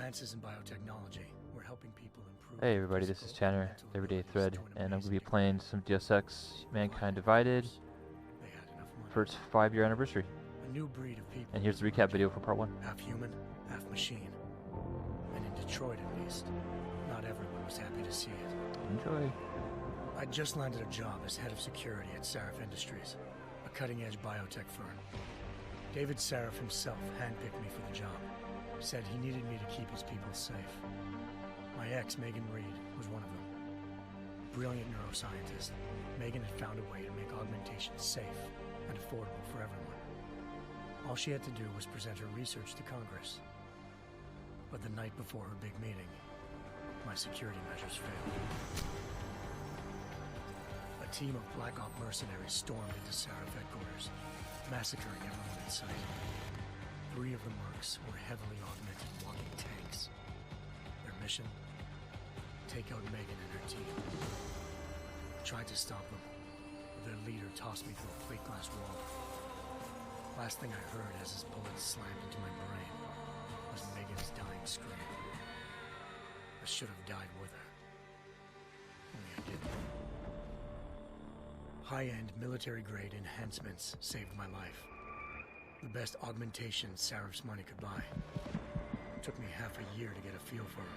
Advances in biotechnology were helping people improve. Hey everybody, this is Tanner, Everyday Thread, and I'm going to be playing some Deus Ex Mankind Divided for its 5-year anniversary. A new breed of people. And here's the recap video for part 1. Half human, half machine. And in Detroit at least, not everyone was happy to see it. Enjoy. I'd just landed a job as head of security at Sarif Industries, a cutting-edge biotech firm. David Sarif himself handpicked me for the job. Said he needed me to keep his people safe. My ex, Megan Reed, was one of them. Brilliant neuroscientist, Megan had found a way to make augmentation safe and affordable for everyone. All she had to do was present her research to Congress. But the night before her big meeting, my security measures failed. A team of Black Op mercenaries stormed into Sarif headquarters, massacring everyone in sight. 3 of the mercs were heavily augmented walking tanks. Their mission? Take out Megan and her team. I tried to stop them, but their leader tossed me through a plate glass wall. Last thing I heard as his bullets slammed into my brain was Megan's dying scream. I should have died with her. Only I didn't. High-end military-grade enhancements saved my life. The best augmentation Sarif's money could buy. It took me half a year to get a feel for her.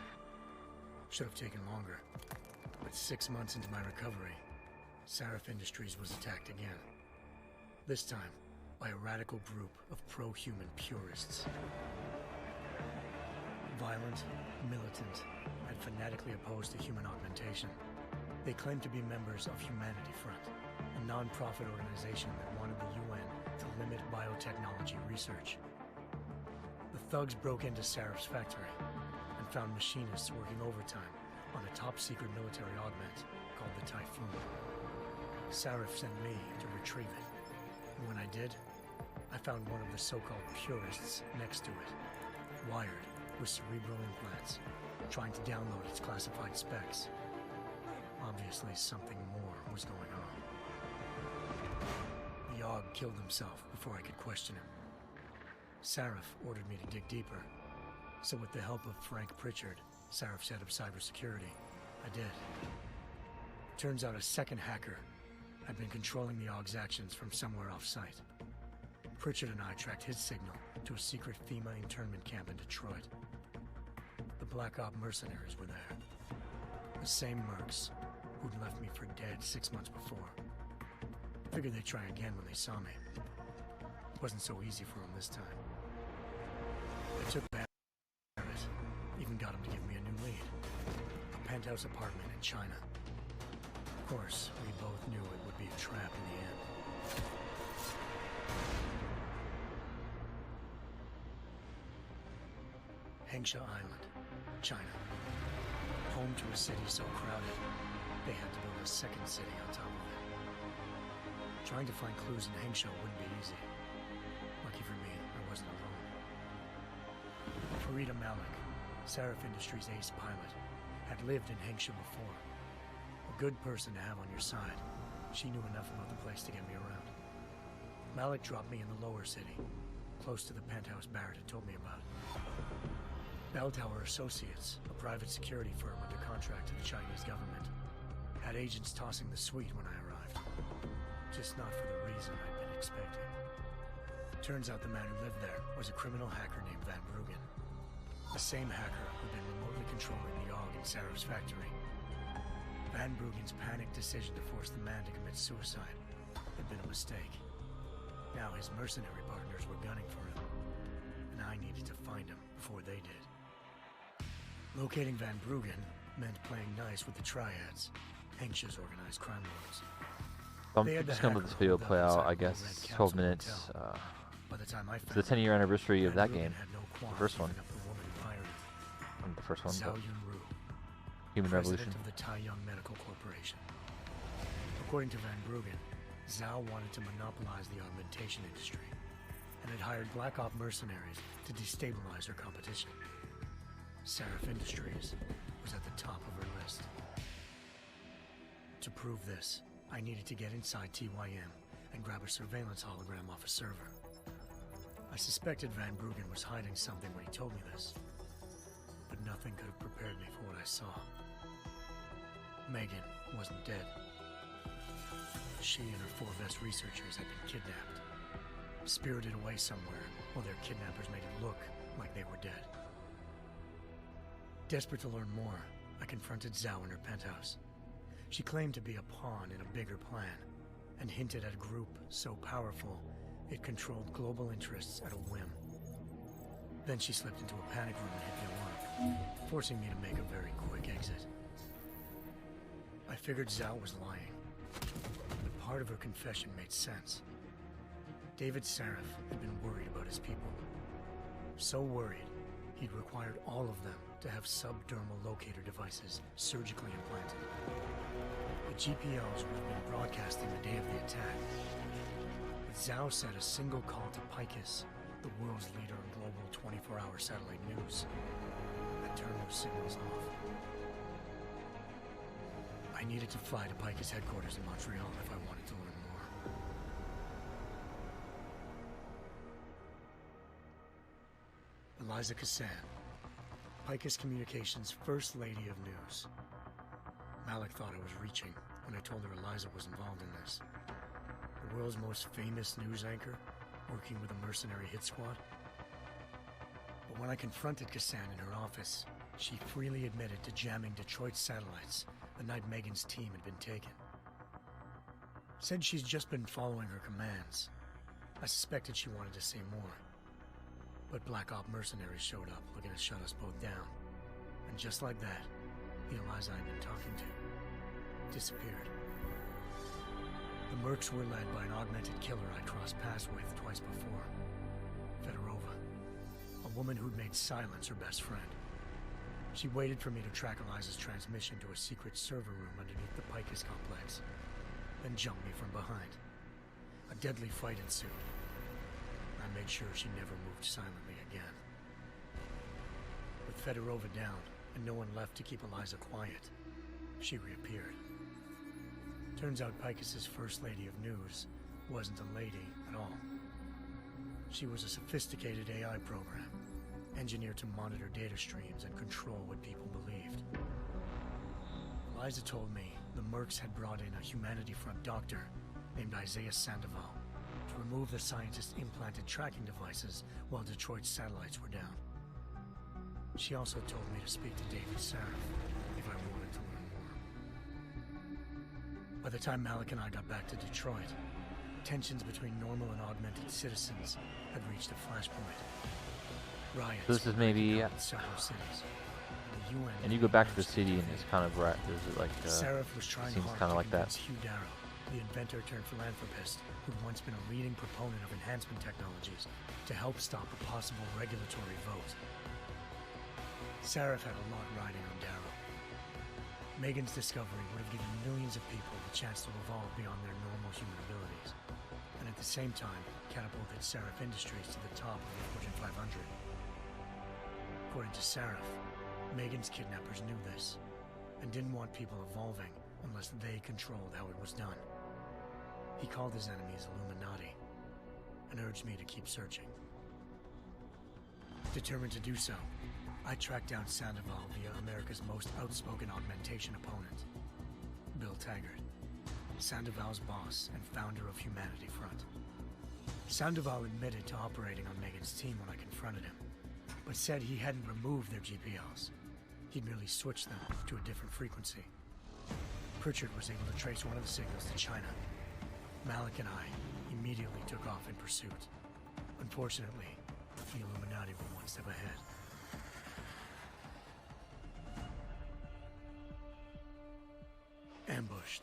Should have taken longer. But 6 months into my recovery, Sarif Industries was attacked again. This time, by a radical group of pro-human purists. Violent, militant, and fanatically opposed to human augmentation. They claimed to be members of Humanity Front, a non-profit organization that wanted the UN to limit biotechnology research. The thugs broke into Sarif's factory and found machinists working overtime on a top-secret military augment called the Typhoon. Sarif sent me to retrieve it, and when I did, I found one of the so-called purists next to it, wired with cerebral implants, trying to download its classified specs. Obviously, something more was going on. The AUG killed himself before I could question him. Sarif ordered me to dig deeper, so with the help of Frank Pritchard, Sarif's head of cybersecurity, I did. Turns out a second hacker had been controlling the AUG's actions from somewhere off-site. Pritchard and I tracked his signal to a secret FEMA internment camp in Detroit. The Black Op mercenaries were there. The same mercs who'd left me for dead 6 months before. Figured they'd try again when they saw me. It wasn't so easy for them this time. I took Barrett, even got him to give me a new lead. A penthouse apartment in China. Of course, we both knew it would be a trap in the end. Hengsha Island, China. Home to a city so crowded, they had to build a second city on top of it. Trying to find clues in Hengsha wouldn't be easy. Lucky for me, I wasn't alone. Farida Malik, Sarif Industries' ace pilot, had lived in Hengsha before. A good person to have on your side. She knew enough about the place to get me around. Malik dropped me in the lower city, close to the penthouse Barrett had told me about. Bell Tower Associates, a private security firm under contract to the Chinese government, had agents tossing the suite when I arrived. Just not for the reason I'd been expecting. Turns out the man who lived there was a criminal hacker named Van Bruggen. The same hacker who'd been remotely controlling the AUG in Sarif's factory. Van Bruggen's panicked decision to force the man to commit suicide had been a mistake. Now his mercenary partners were gunning for him, and I needed to find him before they did. Locating Van Bruggen meant playing nice with the Triads, Hengsha's organized crime lords. I'm just going to let this video play out, I guess, 12 minutes. It's the 10-year anniversary of that game, the first one. Not the first one, but Human Revolution. Of the Taiyang Medical Corporation. According to Van Bruggen, Zhao wanted to monopolize the augmentation industry, and had hired Black Op mercenaries to destabilize her competition. Sarif Industries was at the top of her list. To prove this, I needed to get inside TYM and grab a surveillance hologram off a server. I suspected Van Bruggen was hiding something when he told me this. but nothing could have prepared me for what I saw. Megan wasn't dead. She and her 4 best researchers had been kidnapped, spirited away somewhere while their kidnappers made it look like they were dead. Desperate to learn more, I confronted Zhao in her penthouse. She claimed to be a pawn in a bigger plan, and hinted at a group so powerful it controlled global interests at a whim. Then she slipped into a panic room and hit the alarm, forcing me to make a very quick exit. I figured Zhao was lying, but part of her confession made sense. David Sarif had been worried about his people. So worried, he'd required all of them to have subdermal locator devices surgically implanted. The GPOs would have been broadcasting the day of the attack. But Zhao said a single call to Picus, the world's leader in global 24-hour satellite news, had turned those signals off. I needed to fly to Picus headquarters in Montreal if I wanted to learn more. Eliza Cassan, Picus Communications' First Lady of News. Malik thought I was reaching when I told her Eliza was involved in this. The world's most famous news anchor, working with a mercenary hit squad. But when I confronted Cassan in her office, she freely admitted to jamming Detroit's satellites the night Megan's team had been taken. Said she's just been following her commands. I suspected she wanted to say more. But Black Op mercenaries showed up looking to shut us both down. And just like that, the Eliza I'd been talking to disappeared. The mercs were led by an augmented killer I crossed paths with twice before. Fedorova, a woman who'd made silence her best friend. She waited for me to track Eliza's transmission to a secret server room underneath the Picus complex, then jumped me from behind. A deadly fight ensued. I made sure she never moved silently again. With Fedorova down and no one left to keep Eliza quiet, she reappeared. Turns out Picus's First Lady of News wasn't a lady at all. She was a sophisticated AI program, engineered to monitor data streams and control what people believed. Eliza told me the mercs had brought in a Humanity Front doctor named Isaiah Sandoval to remove the scientist's implanted tracking devices while Detroit's satellites were down. She also told me to speak to David Sarif if I wanted to learn more. By the time Malik and I got back to Detroit, tensions between normal and augmented citizens had reached a flashpoint. Riots. So this is maybe, several cities. The UN and you go back to the city and it's kind of right. There's like Sarif was trying seems hard kind of to like that. convince Hugh Darrow, the inventor turned philanthropist who'd once been a leading proponent of enhancement technologies, to help stop a possible regulatory vote. Sarif had a lot riding on Darrow. Megan's discovery would have given millions of people the chance to evolve beyond their normal human abilities, and at the same time catapulted Sarif Industries to the top of the Fortune 500. According to Sarif, Megan's kidnappers knew this, and didn't want people evolving unless they controlled how it was done. He called his enemies Illuminati, and urged me to keep searching. Determined to do so, I tracked down Sandoval via America's most outspoken augmentation opponent, Bill Taggart, Sandoval's boss and founder of Humanity Front. Sandoval admitted to operating on Megan's team when I confronted him, but said he hadn't removed their GPLs. He'd merely switched them to a different frequency. Pritchard was able to trace one of the signals to China. Malik and I immediately took off in pursuit. Unfortunately, the Illuminati were one step ahead. Ambushed.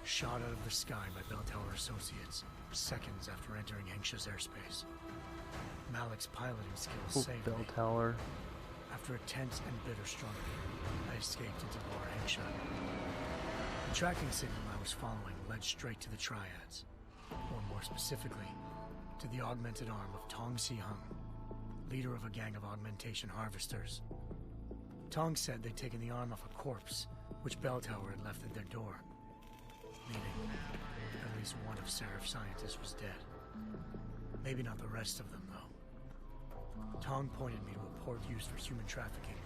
Shot out of the sky by Bell Tower Associates, seconds after entering Hengsha's airspace. Malik's piloting skills saved Bell me. Tower. After a tense and bitter struggle, I escaped into Lower Hengsha. The tracking signal I was following led straight to the Triads, or more specifically, to the augmented arm of Tong Si-hung, leader of a gang of augmentation harvesters. Tong said they'd taken the arm off a corpse, which Bell Tower had left at their door, meaning at least one of Sarif's scientists was dead. Maybe not the rest of them, though. Tong pointed me to a port used for human trafficking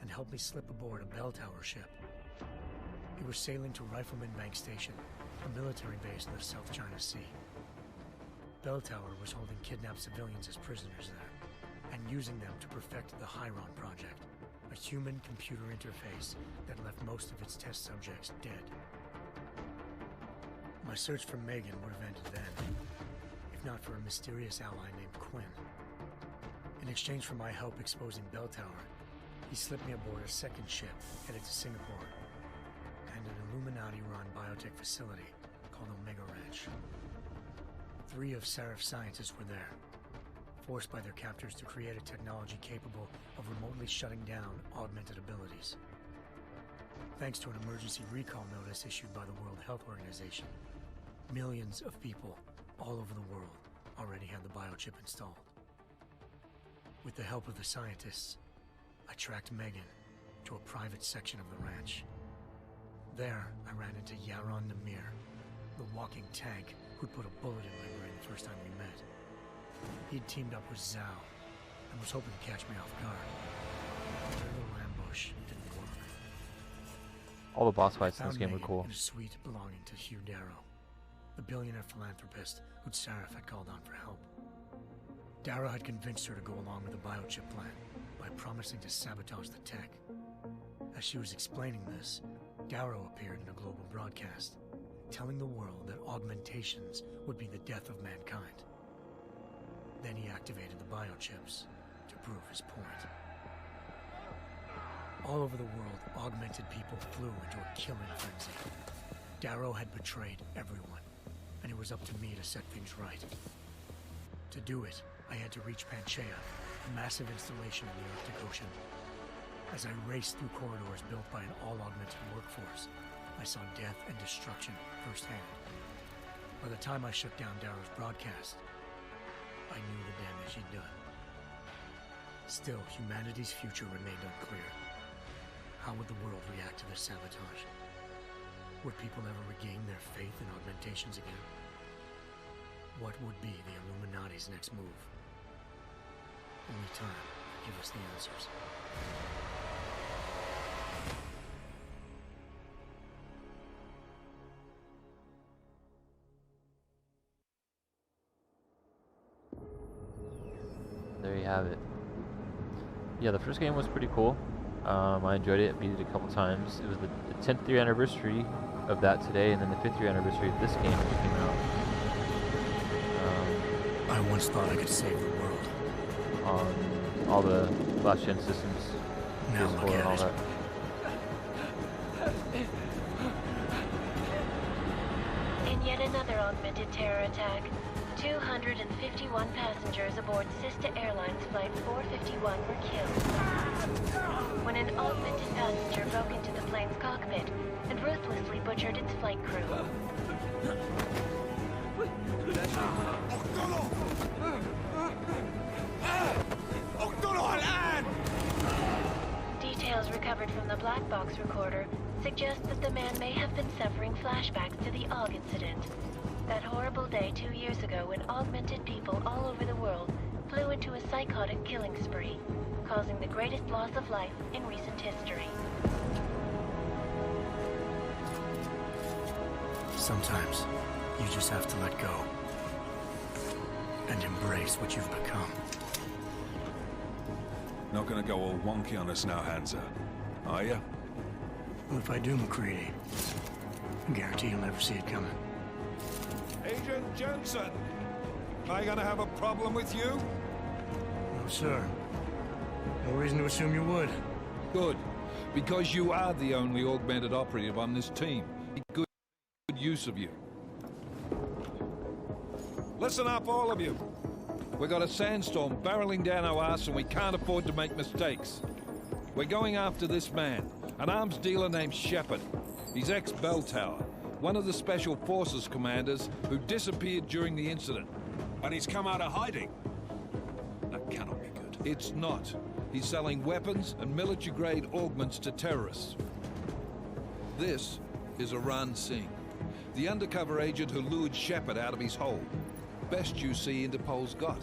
and helped me slip aboard a bell tower ship. It was sailing to Rifleman Bank Station, a military base in the South China Sea. Bell Tower was holding kidnapped civilians as prisoners there, and using them to perfect the Chiron Project, a human-computer interface that left most of its test subjects dead. My search for Megan would have ended then, if not for a mysterious ally named Quinn. In exchange for my help exposing Bell Tower, he slipped me aboard a second ship headed to Singapore and an Illuminati-run biotech facility called Omega Ranch. 3 of Serif's scientists were there, forced by their captors to create a technology capable of remotely shutting down augmented abilities. Thanks to an emergency recall notice issued by the World Health Organization, millions of people all over the world already had the biochip installed. With the help of the scientists, I tracked Megan to a private section of the ranch. There, I ran into Yaron Namir, the walking tank who'd put a bullet in my brain the first time we met. He'd teamed up with Zhao and was hoping to catch me off guard. Their little ambush didn't work. All the boss fights in this game were cool. In a suite belonging to Hugh Darrow, the billionaire philanthropist who'd Seraph had called on for help. Darrow had convinced her to go along with the biochip plan by promising to sabotage the tech. As she was explaining this, Darrow appeared in a global broadcast, telling the world that augmentations would be the death of mankind. Then he activated the biochips to prove his point. All over the world, augmented people flew into a killing frenzy. Darrow had betrayed everyone, and it was up to me to set things right. To do it, I had to reach Panchaea, a massive installation in the Arctic Ocean. As I raced through corridors built by an all-augmented workforce, I saw death and destruction firsthand. By the time I shut down Darrow's broadcast, I knew the damage he'd done. Still, humanity's future remained unclear. How would the world react to this sabotage? Would people ever regain their faith in augmentations again? What would be the Illuminati's next move? Only time will give us the answers. There you have it. Yeah, the first game was pretty cool. I enjoyed it. Beat it a couple times. It was the 10th year anniversary of that today, and then the 5th year anniversary of this game that came out. I once thought I could save the world. On all the last-gen systems. Now look at all it. that. In yet another augmented terror attack, 251 passengers aboard Sister Airlines Flight 451 were killed when an augmented passenger broke into the plane's cockpit and ruthlessly butchered its flight crew. Details recovered from the black box recorder suggest that the man may have been suffering flashbacks to the AUG incident. That horrible day 2 years ago when augmented people all over the world flew into a psychotic killing spree, causing the greatest loss of life in recent history. Sometimes, you just have to let go. And embrace what you've become. Not gonna go all wonky on us now, Hansa, are you? Well, if I do, McCready, I guarantee you'll never see it coming. Agent Jensen! Am I gonna have a problem with you? No, sir. No reason to assume you would. Good. Because you are the only augmented operative on this team. Good use of you. Listen up, all of you. We got a sandstorm barreling down our arse and we can't afford to make mistakes. We're going after this man, an arms dealer named Shepard. He's ex-Bell Tower, one of the Special Forces commanders who disappeared during the incident. And he's come out of hiding. That cannot be good. It's not. He's selling weapons and military-grade augments to terrorists. This is Aran Singh, the undercover agent who lured Shepard out of his hole. Best you see Interpol's got.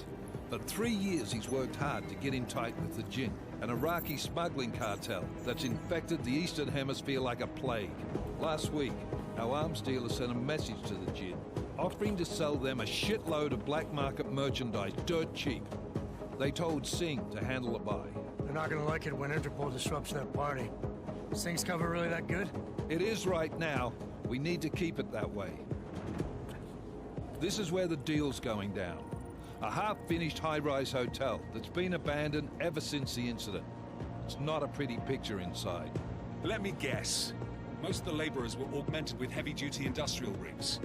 For 3 years he's worked hard to get in tight with the Jinn, an Iraqi smuggling cartel that's infected the Eastern Hemisphere like a plague. Last week, our arms dealer sent a message to the Jinn, offering to sell them a shitload of black market merchandise dirt cheap. They told Singh to handle the buy. They're not gonna like it when Interpol disrupts their party. Singh's cover really that good? It is right now. We need to keep it that way. This is where the deal's going down. A half-finished high-rise hotel that's been abandoned ever since the incident. It's not a pretty picture inside. Let me guess. Most of the laborers were augmented with heavy-duty industrial rigs.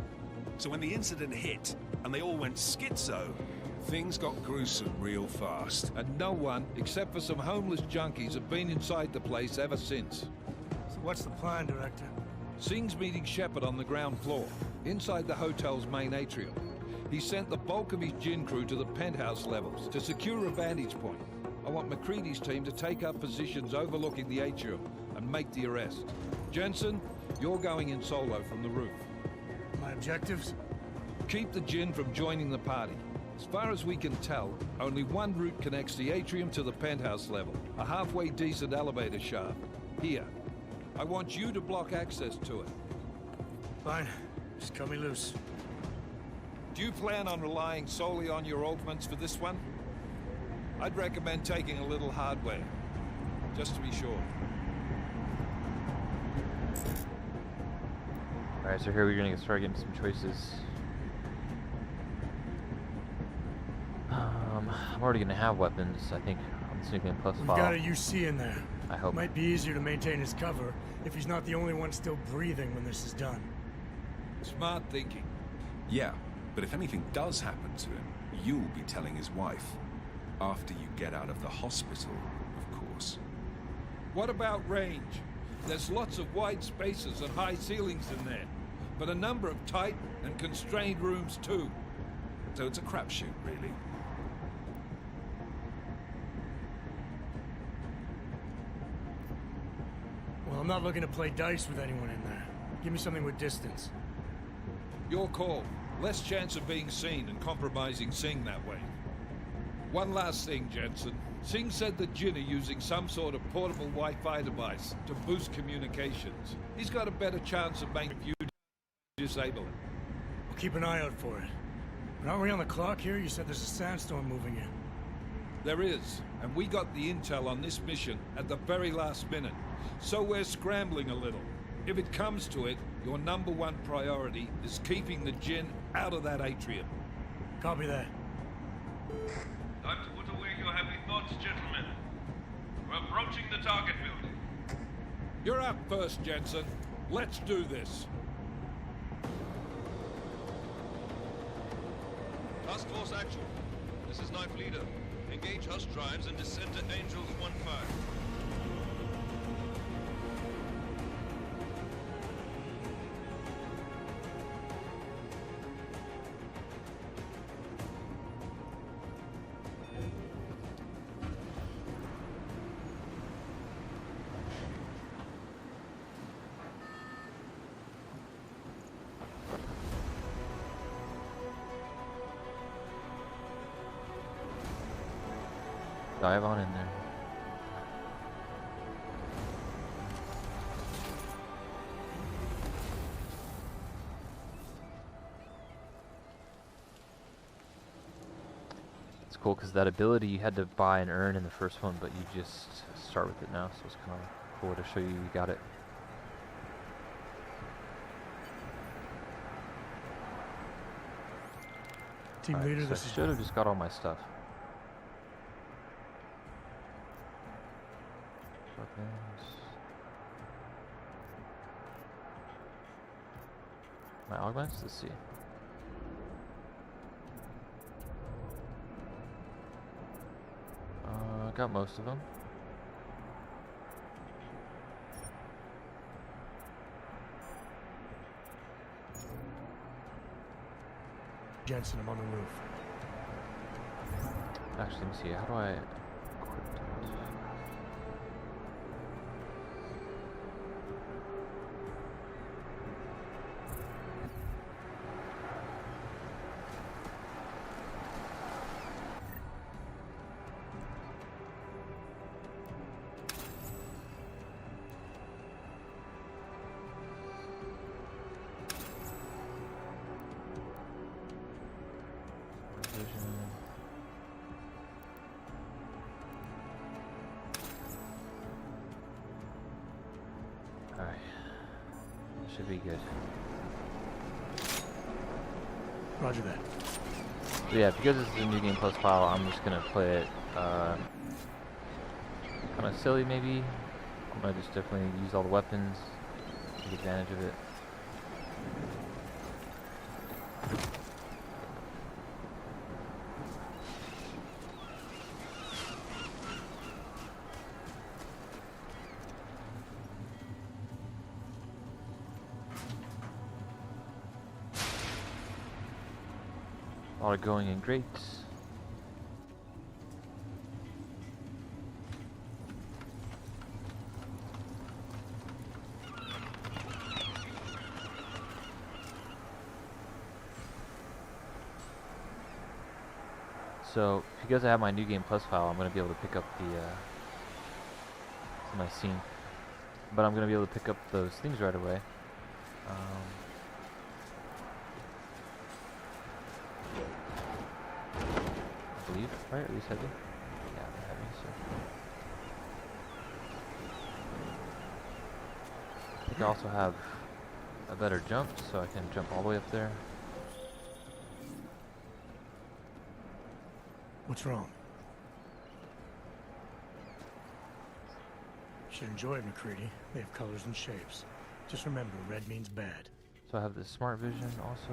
So when the incident hit, and they all went schizo, things got gruesome real fast. And no one, except for some homeless junkies, have been inside the place ever since. So what's the plan, Director? Singh's meeting Shepard on the ground floor, inside the hotel's main atrium. He sent the bulk of his Jinn crew to the penthouse levels to secure a vantage point. I want McCready's team to take up positions overlooking the atrium and make the arrest. Jensen, you're going in solo from the roof. My objectives? Keep the Jinn from joining the party. As far as we can tell, only one route connects the atrium to the penthouse level, a halfway decent elevator shaft. Here. I want you to block access to it. Fine. Just cut me loose. Do you plan on relying solely on your augments for this one? I'd recommend taking a little hardware, just to be sure. Alright, so here we're gonna start getting some choices. I'm already gonna have weapons, I think, on the Sneaking Plus file. We've got a UC in there. I hope. Might be easier to maintain his cover if he's not the only one still breathing when this is done. Smart thinking. Yeah, but if anything does happen to him, you'll be telling his wife. After you get out of the hospital, of course. What about range? There's lots of wide spaces and high ceilings in there, but a number of tight and constrained rooms too. So it's a crapshoot, really. Well, I'm not looking to play dice with anyone in there. Give me something with distance. Your call. Less chance of being seen and compromising Singh that way. One last thing, Jensen. Singh said the Jinn are using some sort of portable Wi-Fi device to boost communications. He's got a better chance of making you disable it. We'll keep an eye out for it. But aren't we on the clock here? You said there's a sandstorm moving in. There is, and we got the intel on this mission at the very last minute. So we're scrambling a little. If it comes to it, your number one priority is keeping the Jinn out of that atrium. Copy that. Time to put away your heavy thoughts, gentlemen. We're approaching the target building. You're up first, Jensen. Let's do this. Task Force action. This is Knife Leader. Engage Hush drives and descend to Angels 1-5. Dive on in there. It's cool because that ability you had to buy and earn in the first one, but you just start with it now, so it's kind of cool to show you got it. Team leader, So this I is... should have just got all my stuff. Weapons. My augments? Let's see. Got most of them. Jensen, I'm on the roof. Actually, let me see. How do I equip it? should be good. Roger that. So yeah, because this is a New Game Plus file, I'm just gonna play it kind of silly maybe. I'm gonna just definitely use all the weapons, take advantage of it. A lot of going in grates. So, because I have my New Game Plus file, I'm going to be able to pick up the, my scene. But I'm going to be able to pick up those things right away. I believe, right? At least heavy? Yeah, they're heavy, so. I think I also have a better jump, so I can jump all the way up there. What's wrong? You should enjoy it, McCready. They have colors and shapes. Just remember, red means bad. So I have the smart vision also.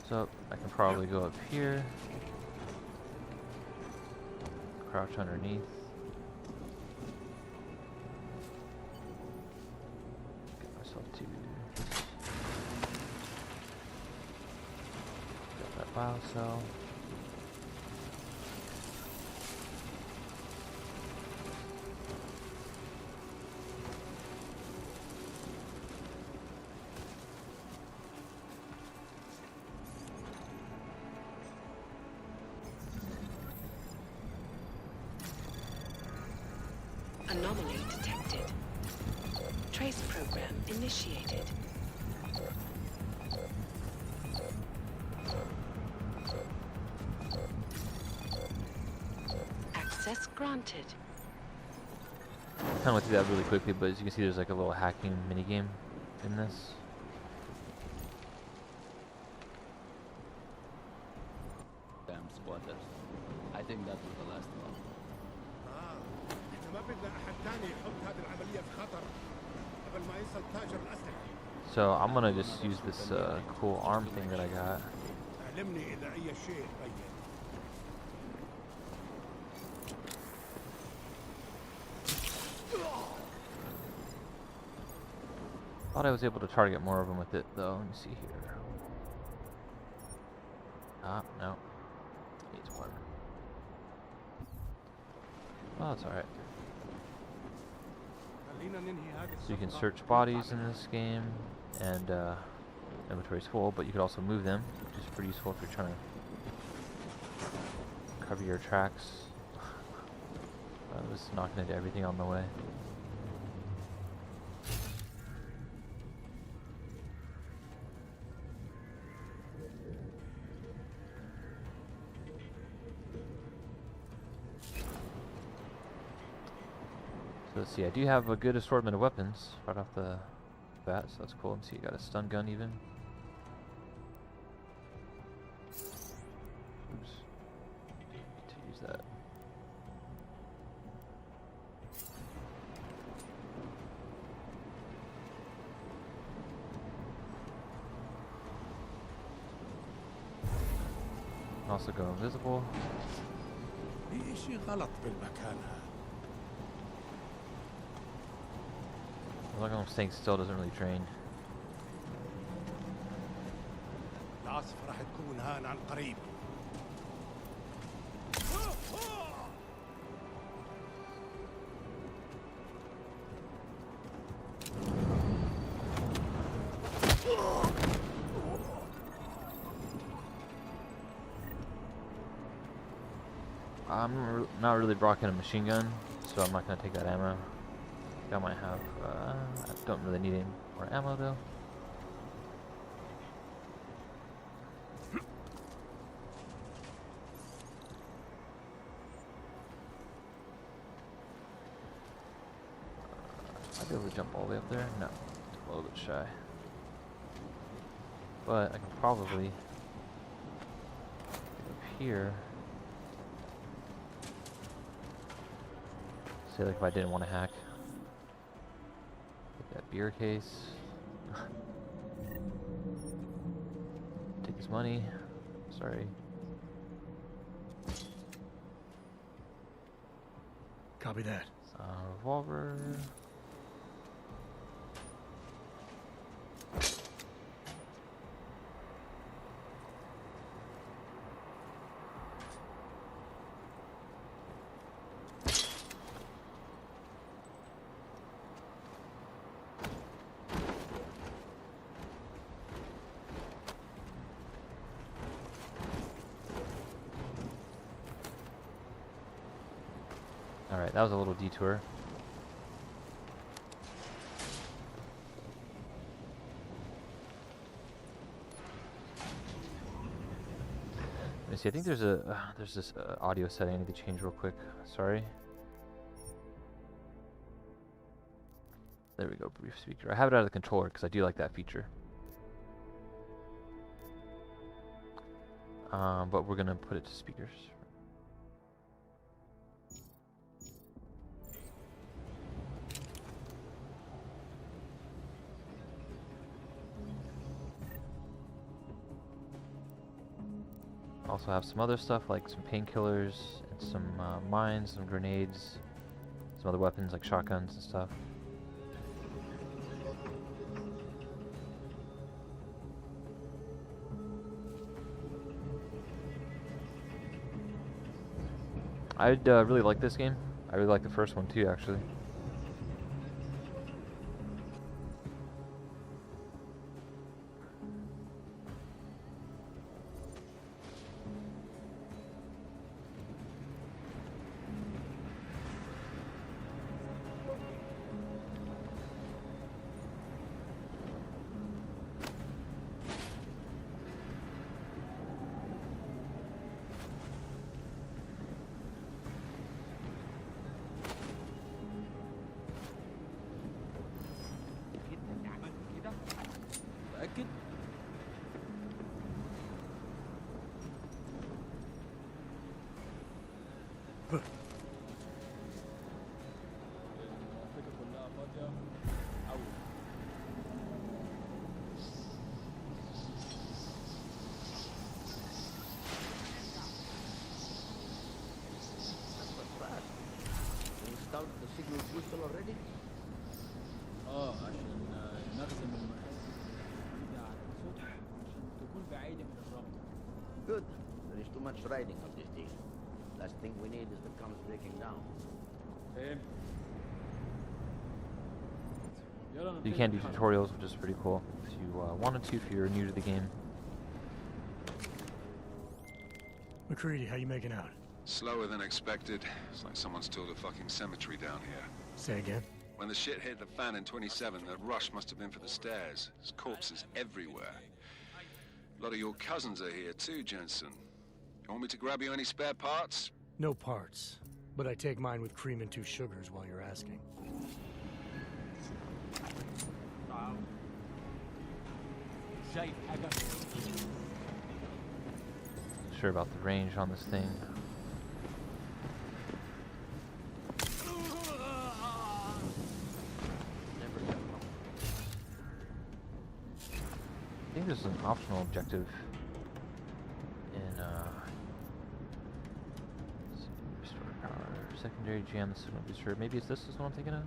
So I can probably go up here, crouch underneath. Get myself to got that bio cell. Anomaly detected. Trace program initiated. Access granted. I kind of went through that really quickly, but as you can see, there's like a little hacking minigame in this. Damn squatters. I think that was the last one. So I'm gonna just use this cool arm thing that I got. Thought I was able to target more of them with it though. Let me see here. Ah, no. Needs one. Oh, that's alright. So you can search bodies in this game, and inventory's full, but you could also move them, which is pretty useful if you're trying to cover your tracks. I was knocking into everything on the way. Let's see, I do have a good assortment of weapons right off the bat, so that's cool. Let's see, you got a stun gun even. Oops. To use that. Also go invisible. As long as I'm staying still, doesn't really drain. I'm not really rocking a machine gun, so I'm not gonna take that ammo. I might have. I don't really need any more ammo though. I'd be able to jump all the way up there. No, a little bit shy. But I can probably get up here. Say like if I didn't want to hack. Take that beer case. Take his money. Sorry. Copy that. Revolver. Alright, that was a little detour. Let me see, I think there's this audio setting I need to change real quick. Sorry. There we go, brief speaker. I have it out of the controller because I do like that feature. But we're gonna put it to speakers. Also have some other stuff like some painkillers and some mines, some grenades, some other weapons like shotguns and stuff. I'd really like this game. I really like the first one too, actually. The signal whistle already? عشان نخزن المخازن على الصبح عشان تكون بعيدة من الرمل. Good. There is too much riding of this deal. Last thing we need is the comms breaking down. You can do tutorials, which is pretty cool if you wanted to, if you're new to the game. McCready, how you making out? Slower than expected. It's like someone's tilled a fucking cemetery down here. Say again? When the shit hit the fan in 27, the rush must have been for the stairs. There's corpses everywhere. A lot of your cousins are here too, Jensen. You want me to grab you any spare parts? No parts. But I take mine with cream and 2 sugars while you're asking. Sure about the range on this thing. I think this is an optional objective in restore power, secondary jam the signal booster. Maybe it's this is what I'm thinking of.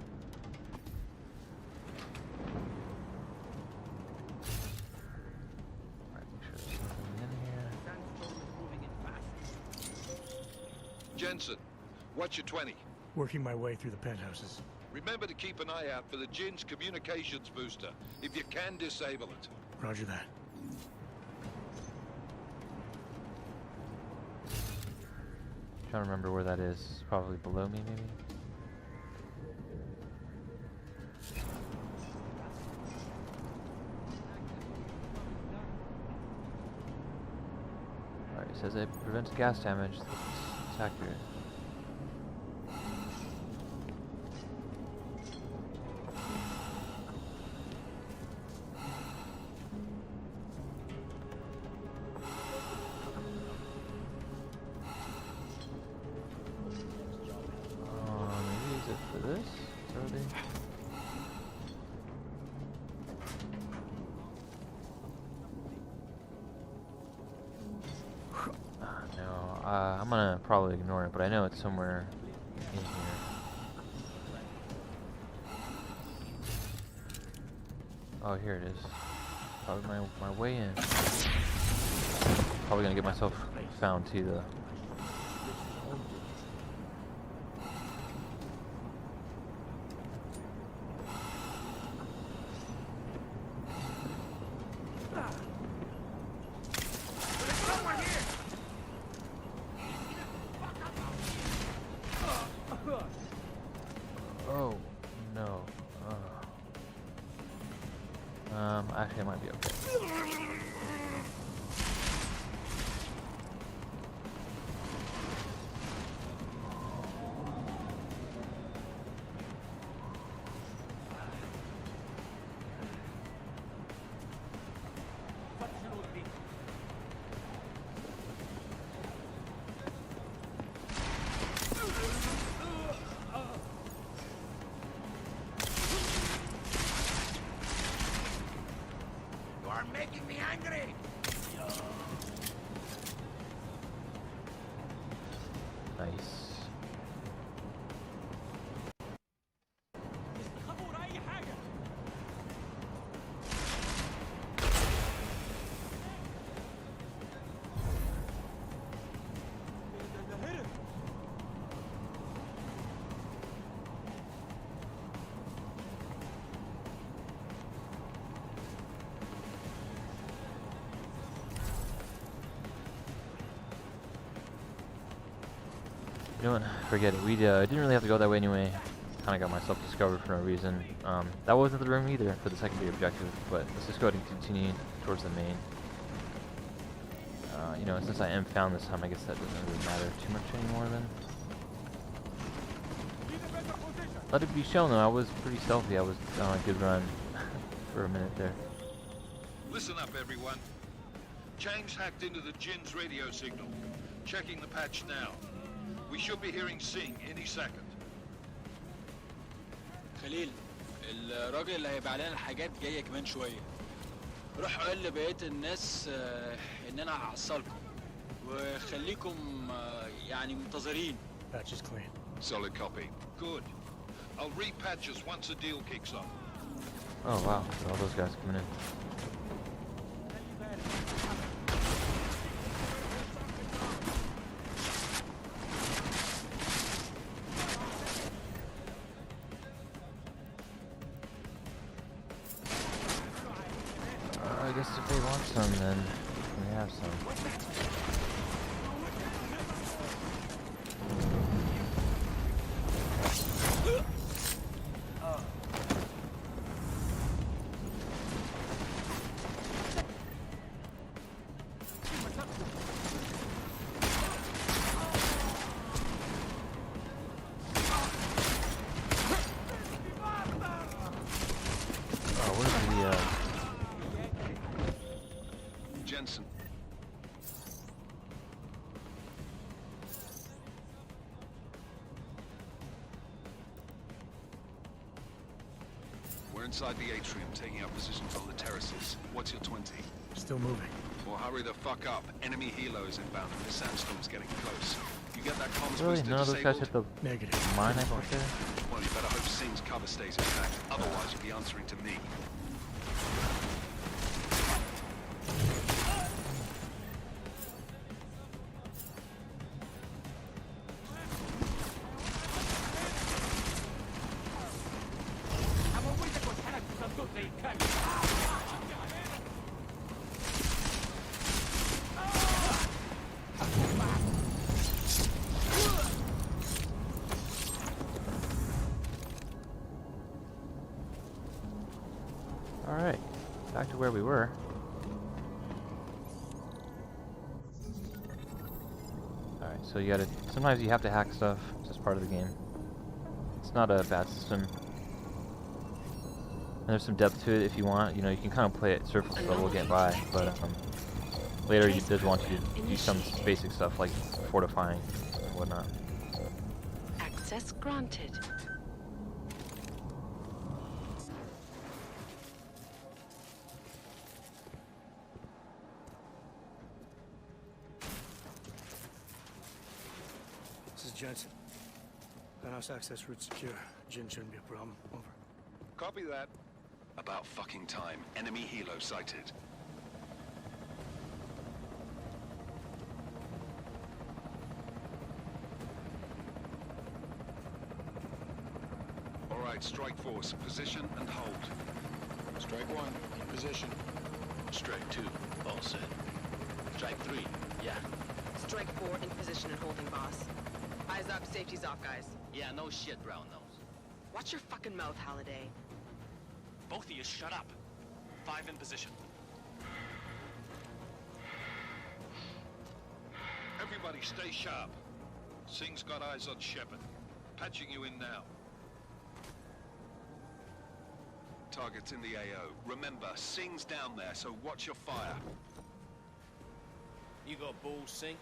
Alright, make sure there's nothing in here. Jensen, what's your 20? Working my way through the penthouses. Remember to keep an eye out for the Jin's communications booster, if you can disable it. Roger that. Trying to remember where that is. Probably below me, maybe? says it prevents gas damage. It's accurate. Maybe use it for this? Really? No, I'm gonna probably ignore it, but I know it's somewhere in here. Oh, here it is. Probably my way in. Probably gonna get myself found too, though. Oh, no. Actually, I might be okay. Making me angry! Nice. You know what? Forget it. We didn't really have to go that way anyway. Kind of got myself discovered for no reason. That wasn't the room either for the secondary objective, but let's just go ahead and continue towards the main. You know, since I am found this time, I guess that doesn't really matter too much anymore then. Let it be shown though, I was pretty stealthy. I was on a good run for a minute there. Listen up, everyone. Chang's hacked into the Jin's radio signal. Checking the patch now. We should be hearing Sing any second. خليل الراجل اللي هيبيع لنا الحاجات جايه كمان شويه. روح قول لبقيه الناس ان انا هحصلكم وخليكم يعني منتظرين. Patch is clean. Solid copy. Good. I'll repatch us once the deal kicks off. Oh wow, all those guys coming in. I guess if they want some, then we have some. Oh, where's the Jensen. We're inside the atrium, taking our positions on the terraces. What's your 20? Still moving. Well, hurry the fuck up. Enemy helos inbound and the sandstorm's getting close. You get that comms really? booster None of those guys disabled? hit the Negative. mine I put there? Well, you better hope Singh's cover stays intact. Otherwise, you'll be answering to me. Alright, back to where we were. So you gotta, sometimes you have to hack stuff. It's just part of the game. It's not a bad system. And there's some depth to it if you want. You know, you can kind of play it surface level, get by, but later you does want you to do some basic stuff like fortifying and whatnot. Access granted. This is Jensen. Penthouse access route secure. Jin shouldn't be a problem. Over. Copy that. About fucking time. Enemy helo sighted. All right, strike force. Position and hold. Strike 1, in position. Strike 2, all set. Strike 3, yeah. Strike 4, in position and holding, boss. Eyes up, safety's off, guys. Yeah, no shit, brown nose. Watch your fucking mouth, Halliday. Both of you shut up. 5 in position. Everybody stay sharp. Singh's got eyes on Shepard. Patching you in now. Target's in the AO. Remember, Singh's down there, so watch your fire. You got balls, Singh?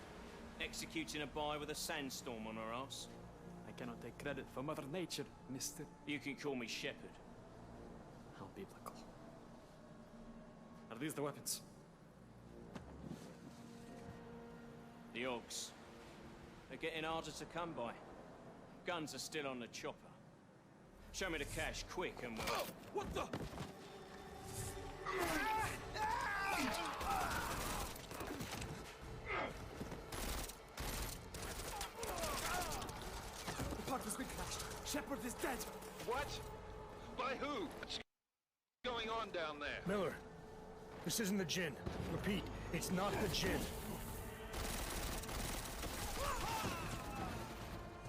Executing a buy with a sandstorm on her ass? I cannot take credit for Mother Nature, mister. You can call me Shepard. How biblical. Are these the weapons? The Ogs. They're getting harder to come by. Guns are still on the chopper. Show me the cash, quick, and we'll... What the? The part has been crashed. Shepard is dead. What? By who? What's going on down there? Miller, this isn't the Jinn. Repeat, it's not the Jinn.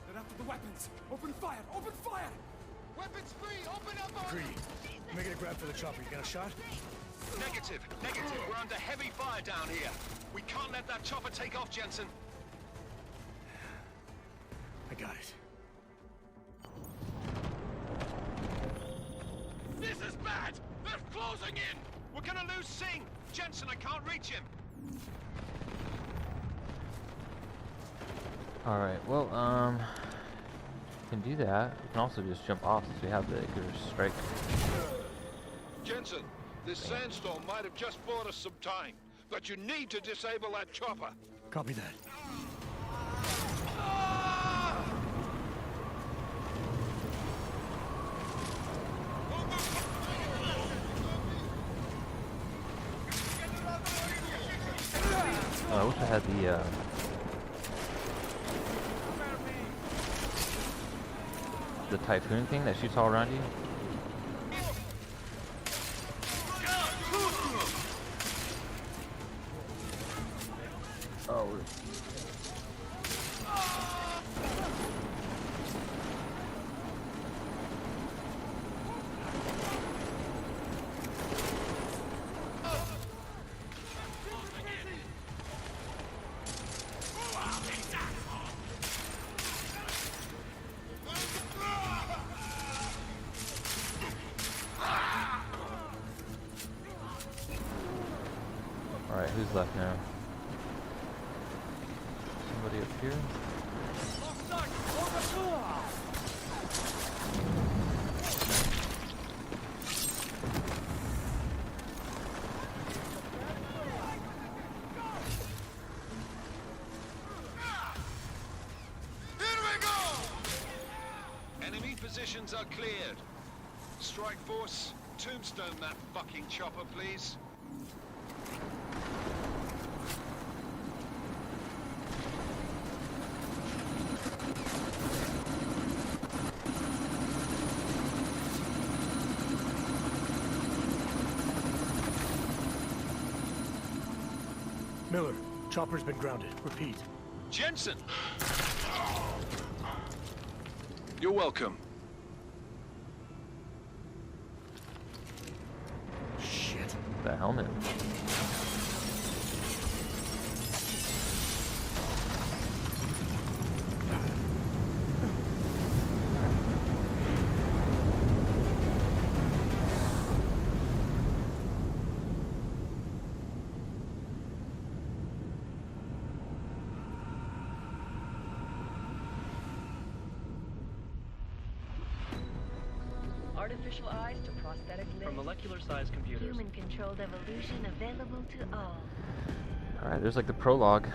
They're after the weapons. Open fire! Open fire! Weapons free! Open up on... Greedy, making a grab for the chopper. You got a shot? Negative. Negative. We're under heavy fire down here. We can't let that chopper take off, Jensen. I got it. This is bad! They're closing in! We're gonna lose Singh! Jensen, I can't reach him! Alright, well, we can do that. We can also just jump off since we have the Icarus strike. Jensen, this sandstorm might have just bought us some time, but you need to disable that chopper. Copy that. I wish I had the typhoon thing that shoots all around you. Oh. Alright, who's left now? Somebody up here? Here we go! Enemy positions are cleared. Strike force, tombstone that fucking chopper, please. Miller, chopper's been grounded. Repeat. Jensen! You're welcome. Shit. The helmet. artificial eyes to prosthetic limbs. From molecular-sized computers. Human-controlled evolution available to all. Alright, there's like the prologue.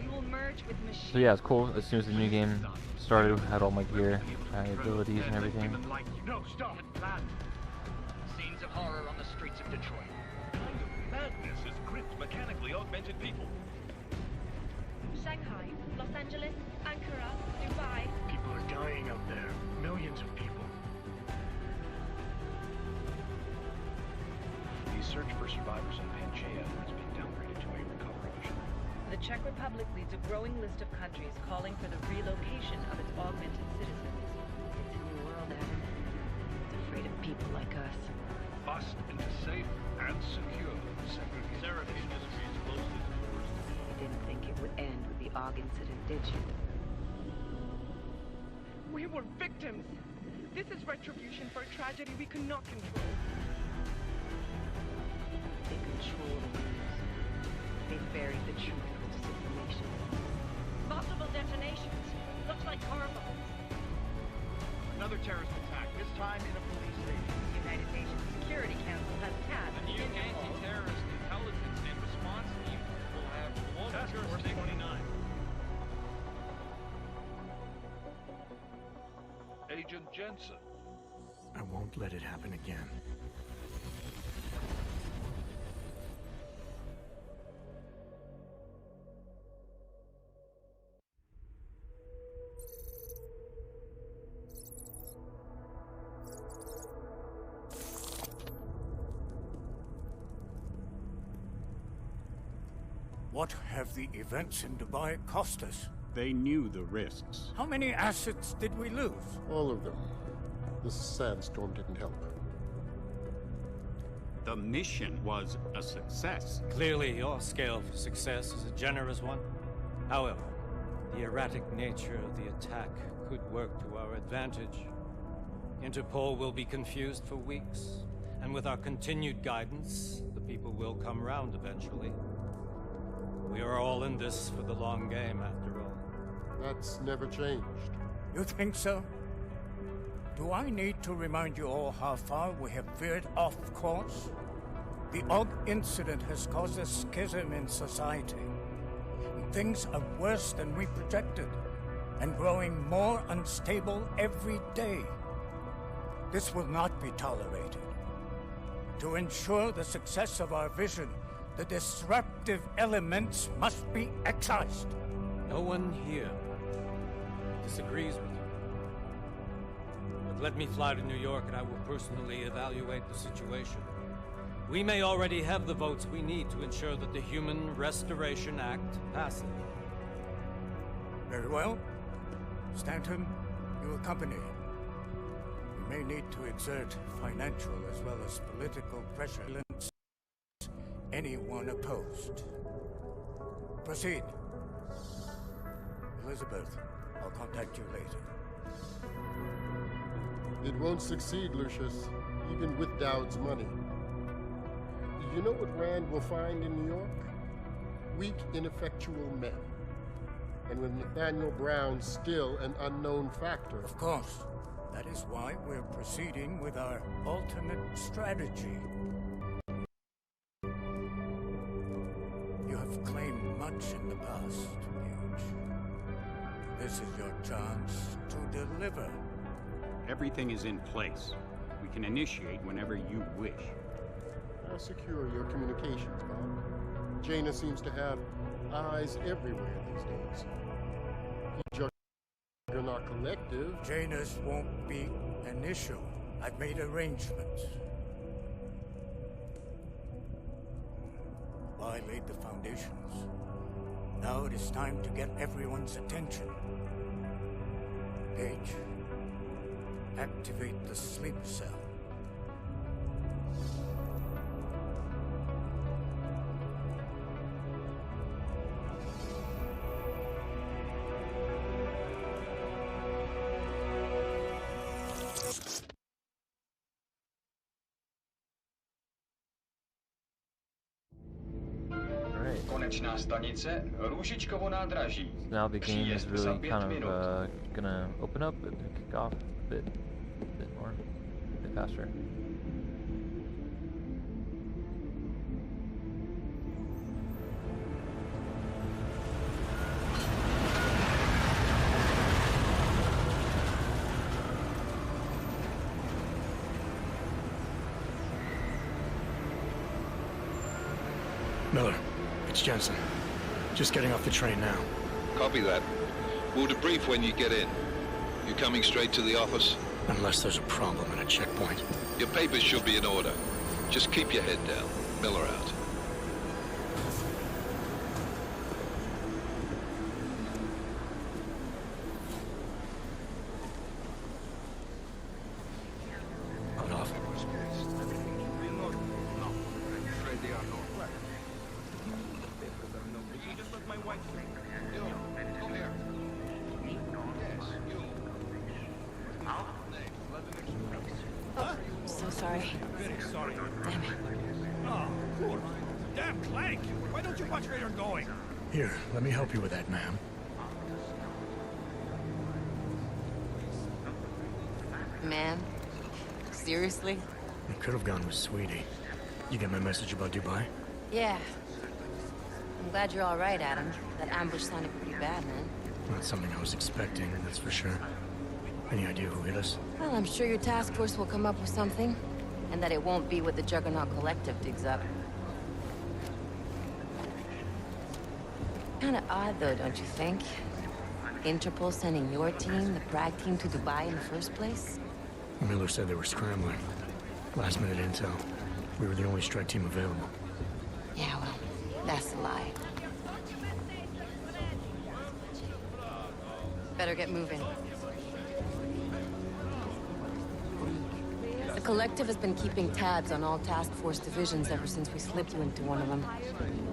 We will merge with machines. So yeah, it's cool. As soon as the new game started, I had all my gear, my abilities and everything. No, stop! Land. Scenes of horror on the streets of Detroit. Kind of madness has gripped mechanically augmented people. Shanghai, Los Angeles, Ankara, Dubai. People are dying out there. Millions of people. The search for survivors in Pangaea has been downgraded to a recovery mission. The Czech Republic leads a growing list of countries calling for the relocation of its augmented citizens. It's a new world, Adam. It's afraid of people like us. Bust into safe and secure Seraph Industries closed its doors. You didn't think it would end with the AUG incident, did you? We were victims. This is retribution for a tragedy we could not control. They control the news. They buried the truth with disinformation. Multiple detonations. Looks like horrible. Another terrorist attack, this time in a police station. The United Nations Security Council has tasked the new anti-terrorist intelligence and response team will have global jurisdiction. 29. Agent Jensen. I won't let it happen again. What have the events in Dubai cost us? They knew the risks. How many assets did we lose? All of them. This sandstorm didn't help. The mission was a success. Clearly, your scale for success is a generous one. However, the erratic nature of the attack could work to our advantage. Interpol will be confused for weeks, and with our continued guidance, the people will come round eventually. We are all in this for the long game, after all. That's never changed. You think so? Do I need to remind you all how far we have veered off course? The AUG incident has caused a schism in society. Things are worse than we projected, and growing more unstable every day. This will not be tolerated. To ensure the success of our vision, the disruptive elements must be excised. No one here disagrees with you. But let me fly to New York and I will personally evaluate the situation. We may already have the votes we need to ensure that the Human Restoration Act passes. Very well. Stanton, you accompany. We may need to exert financial as well as political pressure against anyone opposed. Proceed. Elizabeth, I'll contact you later. It won't succeed, Lucius, even with Dowd's money. You know what Rand will find in New York? Weak, ineffectual men. And with Nathaniel Brown still an unknown factor. Of course. That is why we're proceeding with our alternate strategy. You have claimed much in the past, Huge. This is your chance to deliver. Everything is in place. We can initiate whenever you wish. I'll secure your communications, Bob. Jaina seems to have eyes everywhere these days. Juggernaut Collective. Jaina's won't be an issue. I've made arrangements. I laid the foundations. Now it is time to get everyone's attention. Page, activate the sleep cell. Now the game is really kind of gonna open up and kick off a bit. Or a bit faster. Miller, it's Jensen. Just getting off the train now. Copy that. We'll debrief when you get in. You coming straight to the office? Unless there's a problem at a checkpoint. Your papers should be in order. Just keep your head down. Miller out. Here, let me help you with that, ma'am. Ma'am? Seriously? It could have gone with Sweetie. You get my message about Dubai? Yeah. I'm glad you're all right, Adam. That ambush sounded pretty bad, man. Not something I was expecting, that's for sure. Any idea who hit us? Well, I'm sure your task force will come up with something. And that it won't be what the Juggernaut Collective digs up. Kinda odd, though, don't you think? Interpol sending your team, the Prague team, to Dubai in the first place? Miller said they were scrambling. Last-minute intel. We were the only strike team available. Yeah, well, that's a lie. Better get moving. The Collective has been keeping tabs on all task force divisions ever since we slipped you into one of them.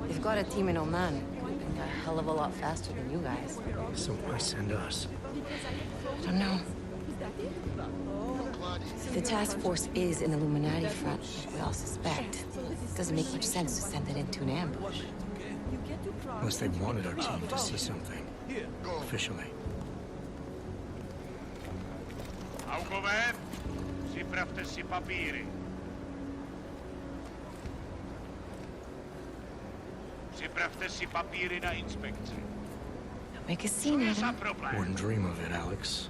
They've got a team in Oman. A hell of a lot faster than you guys. So why send us? I don't know. If the task force is an Illuminati front, like we all suspect, it doesn't make much sense to send it into an ambush. Unless they wanted our team to see something. Officially. Augover, připravte si papíry. Připravte si papíry na inspekci. Don't make a scene, Adam. Wouldn't dream of it, Alex.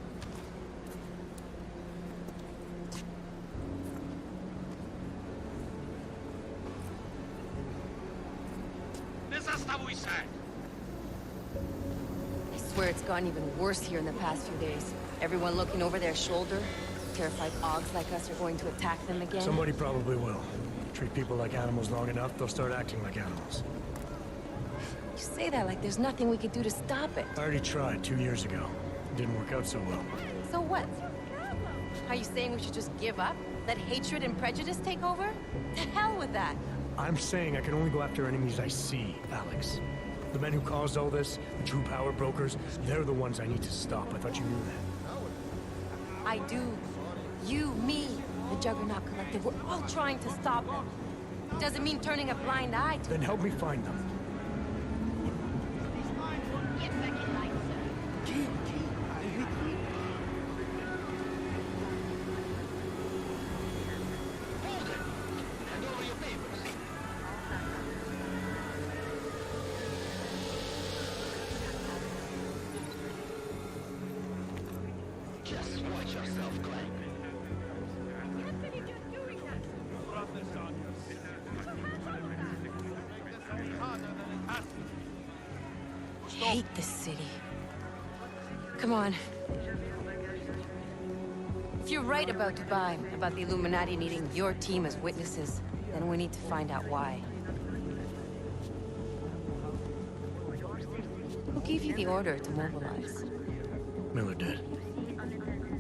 Nezastavuj se! I swear it's gotten even worse here in the past few days. Everyone looking over their shoulder. Terrified Augs like us are going to attack them again. Somebody probably will. Treat people like animals long enough, they'll start acting like animals. You say that like there's nothing we could do to stop it. I already tried 2 years ago. It didn't work out so well. So what? Are you saying we should just give up? Let hatred and prejudice take over? To hell with that! I'm saying I can only go after enemies I see, Alex. The men who caused all this, the true power brokers, they're the ones I need to stop. I thought you knew that. I do. You, me, the Juggernaut Collective, we're all trying to stop them. Doesn't mean turning a blind eye to Then help me find them. Just watch yourself, Glenn. I hate this city. Come on. If you're right about Dubai, about the Illuminati needing your team as witnesses, then we need to find out why. Who gave you the order to mobilize? Miller did.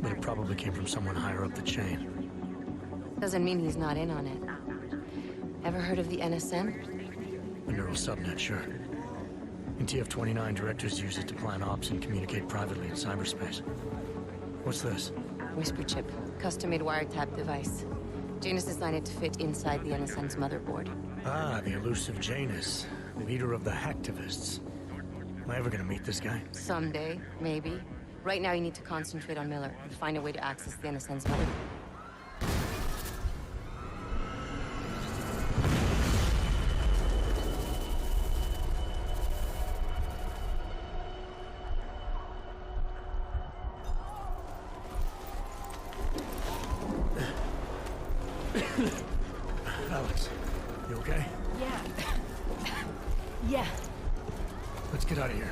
But it probably came from someone higher up the chain. Doesn't mean he's not in on it. Ever heard of the NSM? The neural subnet, sure. In TF-29, directors use it to plan ops and communicate privately in cyberspace. What's this? Whisper chip. Custom-made wiretap device. Janus designed it to fit inside the NSM's motherboard. Ah, the elusive Janus. Leader of the hacktivists. Am I ever gonna meet this guy? Someday, maybe. Right now you need to concentrate on Miller and find a way to access the NSM's motherboard. Alex, you okay? Yeah. Yeah. Let's get out of here.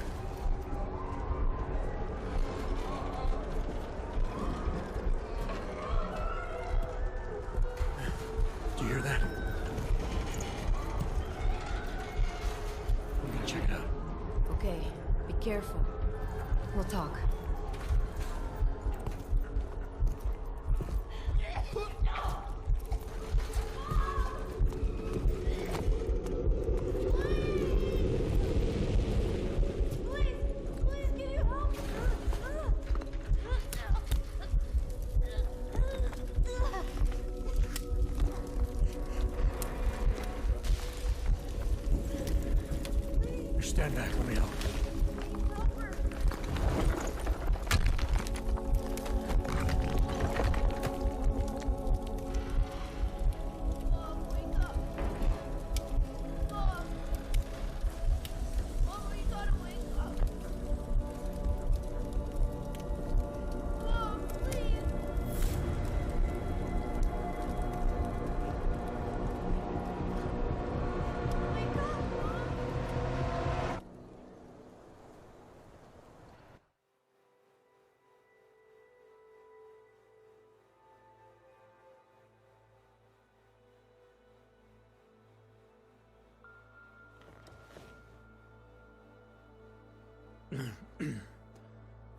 Do you hear that? I'm gonna check it out. Okay, be careful. We'll talk. Stand back, let me help.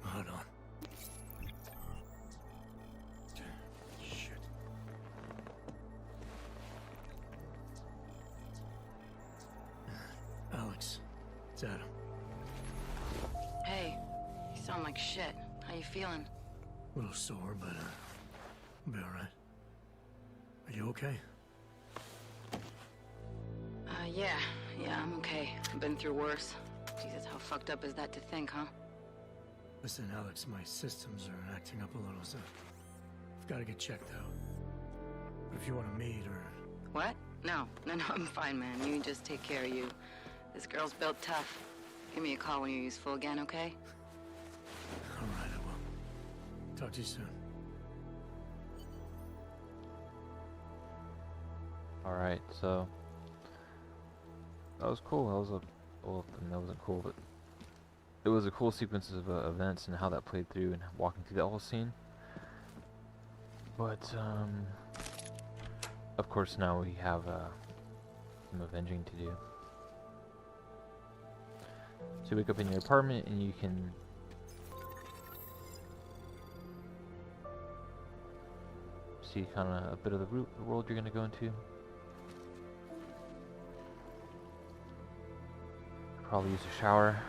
Hold on. Shit. Alex, it's Adam. Hey, you sound like shit. How you feeling? A little sore, but I'll be alright. Are you okay? Yeah, I'm okay. I've been through worse. Jesus, how fucked up is that to think, huh? Listen, Alex, my systems are acting up a little, so I've got to get checked out. But if you want to meet or... What? No, I'm fine, man. You just take care of you. This girl's built tough. Give me a call when you're useful again, okay? Alright, I will. Talk to you soon. Alright, so... That was cool. That was a... Well, I mean, that wasn't cool, but... It was a cool sequence of events and how that played through and walking through that whole scene. But, of course now we have, some avenging to do. So you wake up in your apartment and you can... see kind of a bit of the world you're going to go into. Probably use a shower.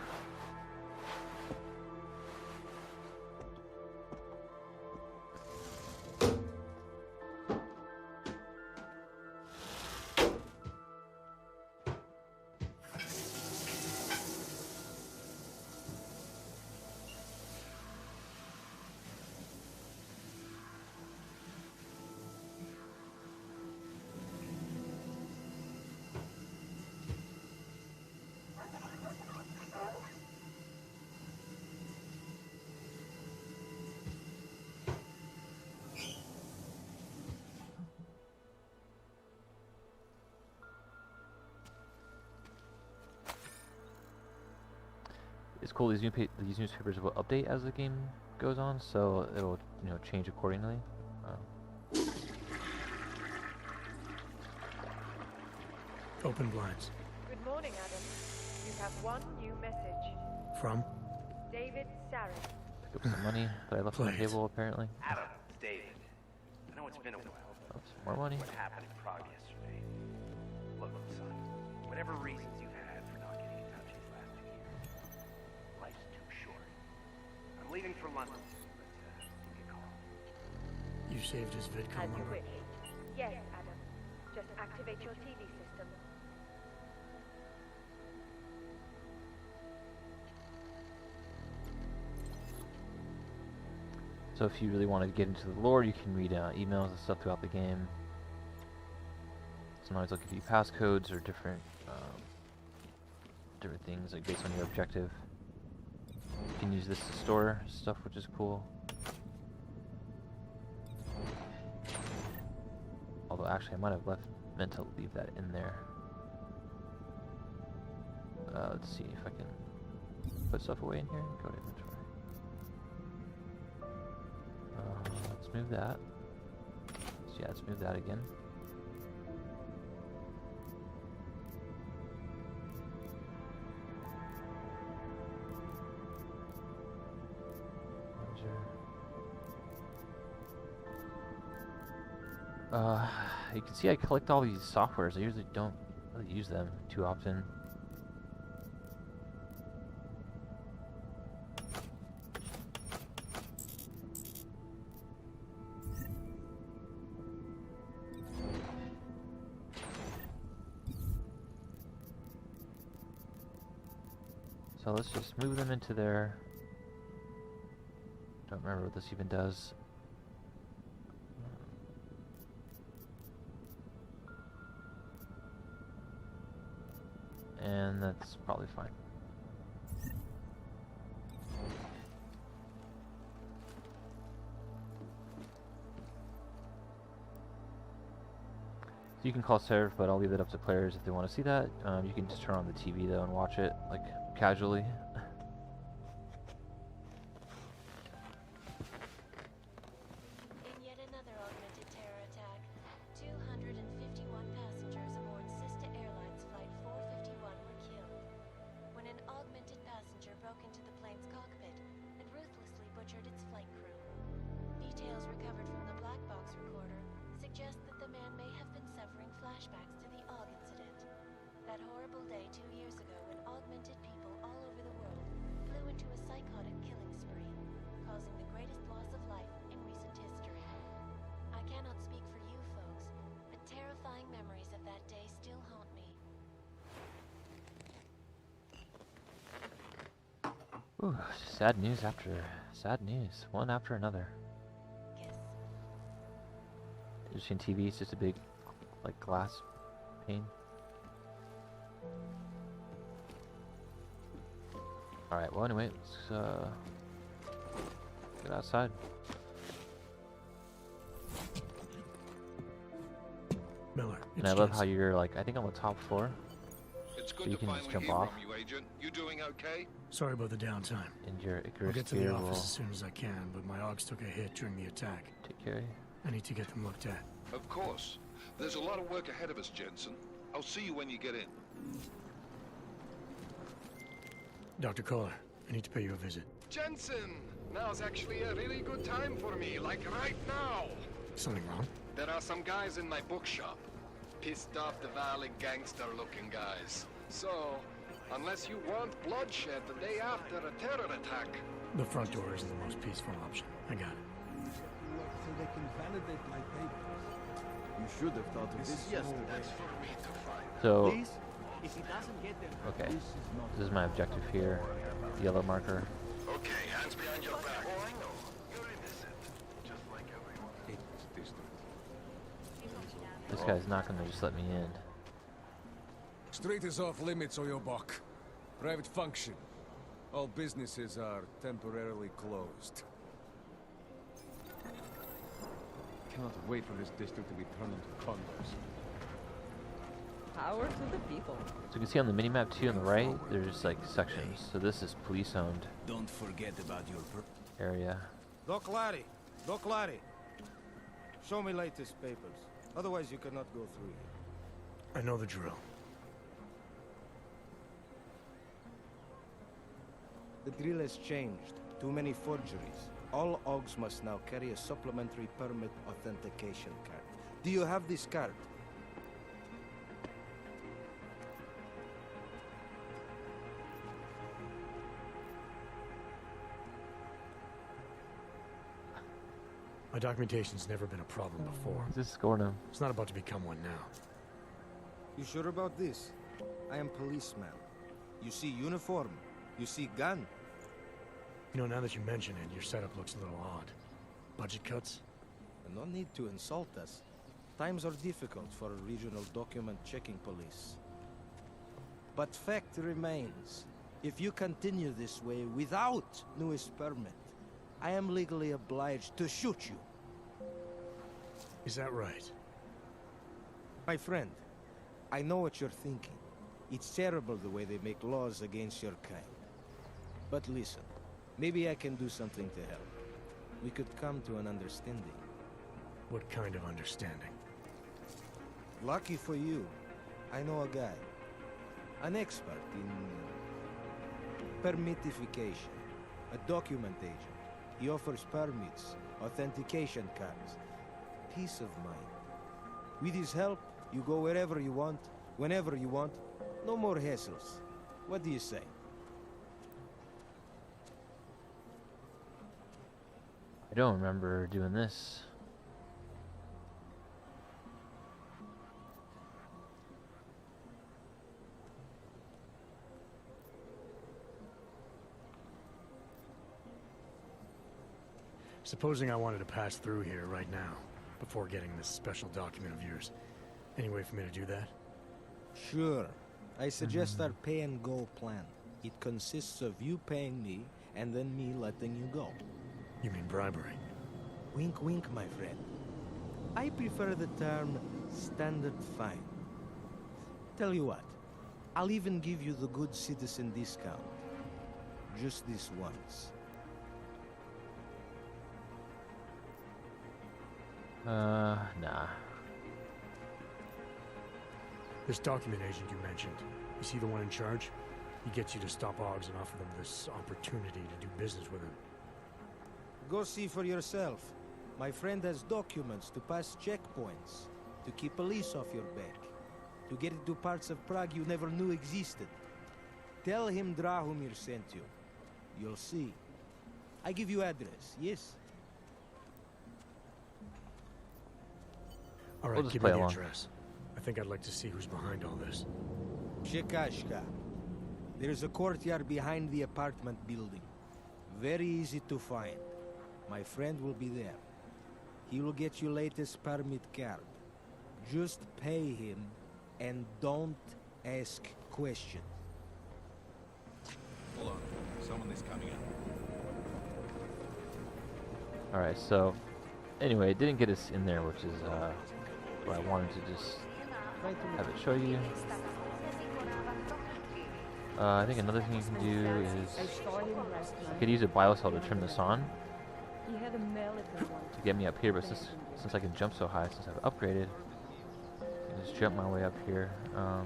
It's cool. These newspapers will update as the game goes on, so it'll change accordingly. Open blinds. Good morning, Adam. You have one new message. From? David Sarin. Pick up some money that I left on the table, apparently. Adam, it's David. I know it's been a while. Oh, some more money. What happened in Prague yesterday? Look, son, whatever reasons you've had for not getting in touch these last 2 years, life's too short. I'm leaving for London, but give me a call. You saved his vidcom As you number? wish. Yes, Adam. Just activate your TV system. So if you really want to get into the lore, you can read emails and stuff throughout the game. Sometimes they'll give you passcodes or different things like based on your objective. You can use this to store stuff, which is cool. Although actually I might have meant to leave that in there. Let's see if I can put stuff away in here. Go to inventory. Let's move that. So yeah, let's move that again. You can see I collect all these softwares. I usually don't really use them too often. So let's just move them into there. Don't remember what this even does. And that's probably fine. So you can call serve, but I'll leave it up to players if they want to see that. You can just turn on the TV though and watch it, like, casually. In yet another augmented terror attack, 251 passengers aboard Sister Airlines Flight 451 were killed when an augmented passenger broke into the plane's cockpit and ruthlessly butchered its flight crew. Details recovered from the black box recorder suggest that the man may have been suffering flashbacks to the AUG incident. That horrible day 2 years ago when augmented people all over the world flew into a psychotic killing spree, causing the greatest loss of life in recent history. I cannot speak for you folks, but terrifying memories of that day still haunt me. Ooh, sad news after sad news, one after another. Interesting TV, it's just a big, like, glass pane. Alright, well anyway, let's get outside. Miller, and I love how you're, like, I think on the top floor. It's good so you to can finally just jump hear off. from you, Agent. You doing okay? Sorry about the downtime. And your I'll get to the gear office will as soon as I can, but my AUGs took a hit during the attack. take care of you. I need to get them looked at. Of course. There's a lot of work ahead of us, Jensen. I'll see you when you get in. Dr. Kohler, I need to pay you a visit. Jensen! Now's actually a really good time for me, like right now. Something wrong? There are some guys in my bookshop. Pissed off the valley gangster-looking guys. So, unless you want bloodshed the day after a terror attack... The front door is the most peaceful option. I got it. So they can validate my papers. You should have thought of this yesterday. That's for me to find. So, Please, if he doesn't get them, okay, this is my objective here. Yellow marker. Okay, hands behind your back. Oh, I know. You're innocent. Just like everyone. It's distant. This guy's not gonna just let me in. Street is off limits, Oyobok. Private function. All businesses are temporarily closed. Cannot wait for this district to be turned into condos. Power to the people. So you can see on the minimap too on the right, there's just like sections. So this is police-owned Don't forget about your area. Doc Larry! Doc Larry! Show me latest papers. Otherwise you cannot go through here. I know the drill. The drill has changed. Too many forgeries. All AUGs must now carry a supplementary permit authentication card. Do you have this card? My documentation's never been a problem before. Just scoring him. It's not about to become one now. You sure about this? I am policeman. You see uniform. You see gun. You know, now that you mention it, your setup looks a little odd. Budget cuts? No need to insult us. Times are difficult for a regional document checking police. But fact remains, if you continue this way without newest permit, I am legally obliged to shoot you. Is that right? My friend, I know what you're thinking. It's terrible the way they make laws against your kind. But listen, maybe I can do something to help. We could come to an understanding. What kind of understanding? Lucky for you, I know a guy. An expert in permitification. A document agent. He offers permits, authentication cards. Peace of mind. With his help, you go wherever you want, whenever you want. No more hassles. What do you say? I don't remember doing this. Supposing I wanted to pass through here right now, before getting this special document of yours. Any way for me to do that? Sure. I suggest our pay-and-go plan. It consists of you paying me, and then me letting you go. You mean bribery? Wink, wink, my friend. I prefer the term standard fine. Tell you what, I'll even give you the good citizen discount. Just this once. Nah. This document agent you mentioned, is he the one in charge? He gets you to stop Augs and offer them this opportunity to do business with him. Go see for yourself. My friend has documents to pass checkpoints, to keep police off your back, to get into parts of Prague you never knew existed. Tell him Drahomir sent you. You'll see. I give you address, yes? All right, give me the address. I think I'd like to see who's behind all this. Shekashka. There's a courtyard behind the apartment building. Very easy to find. My friend will be there. He will get you latest permit card. Just pay him and don't ask questions. Hold on. Someone is coming up. Alright, so anyway, it didn't get us in there, which is what I wanted to just have it show you. I think another thing you can do is you could use a biocell to turn this on to get me up here, but since I can jump so high, since I've upgraded, I can just jump my way up here. I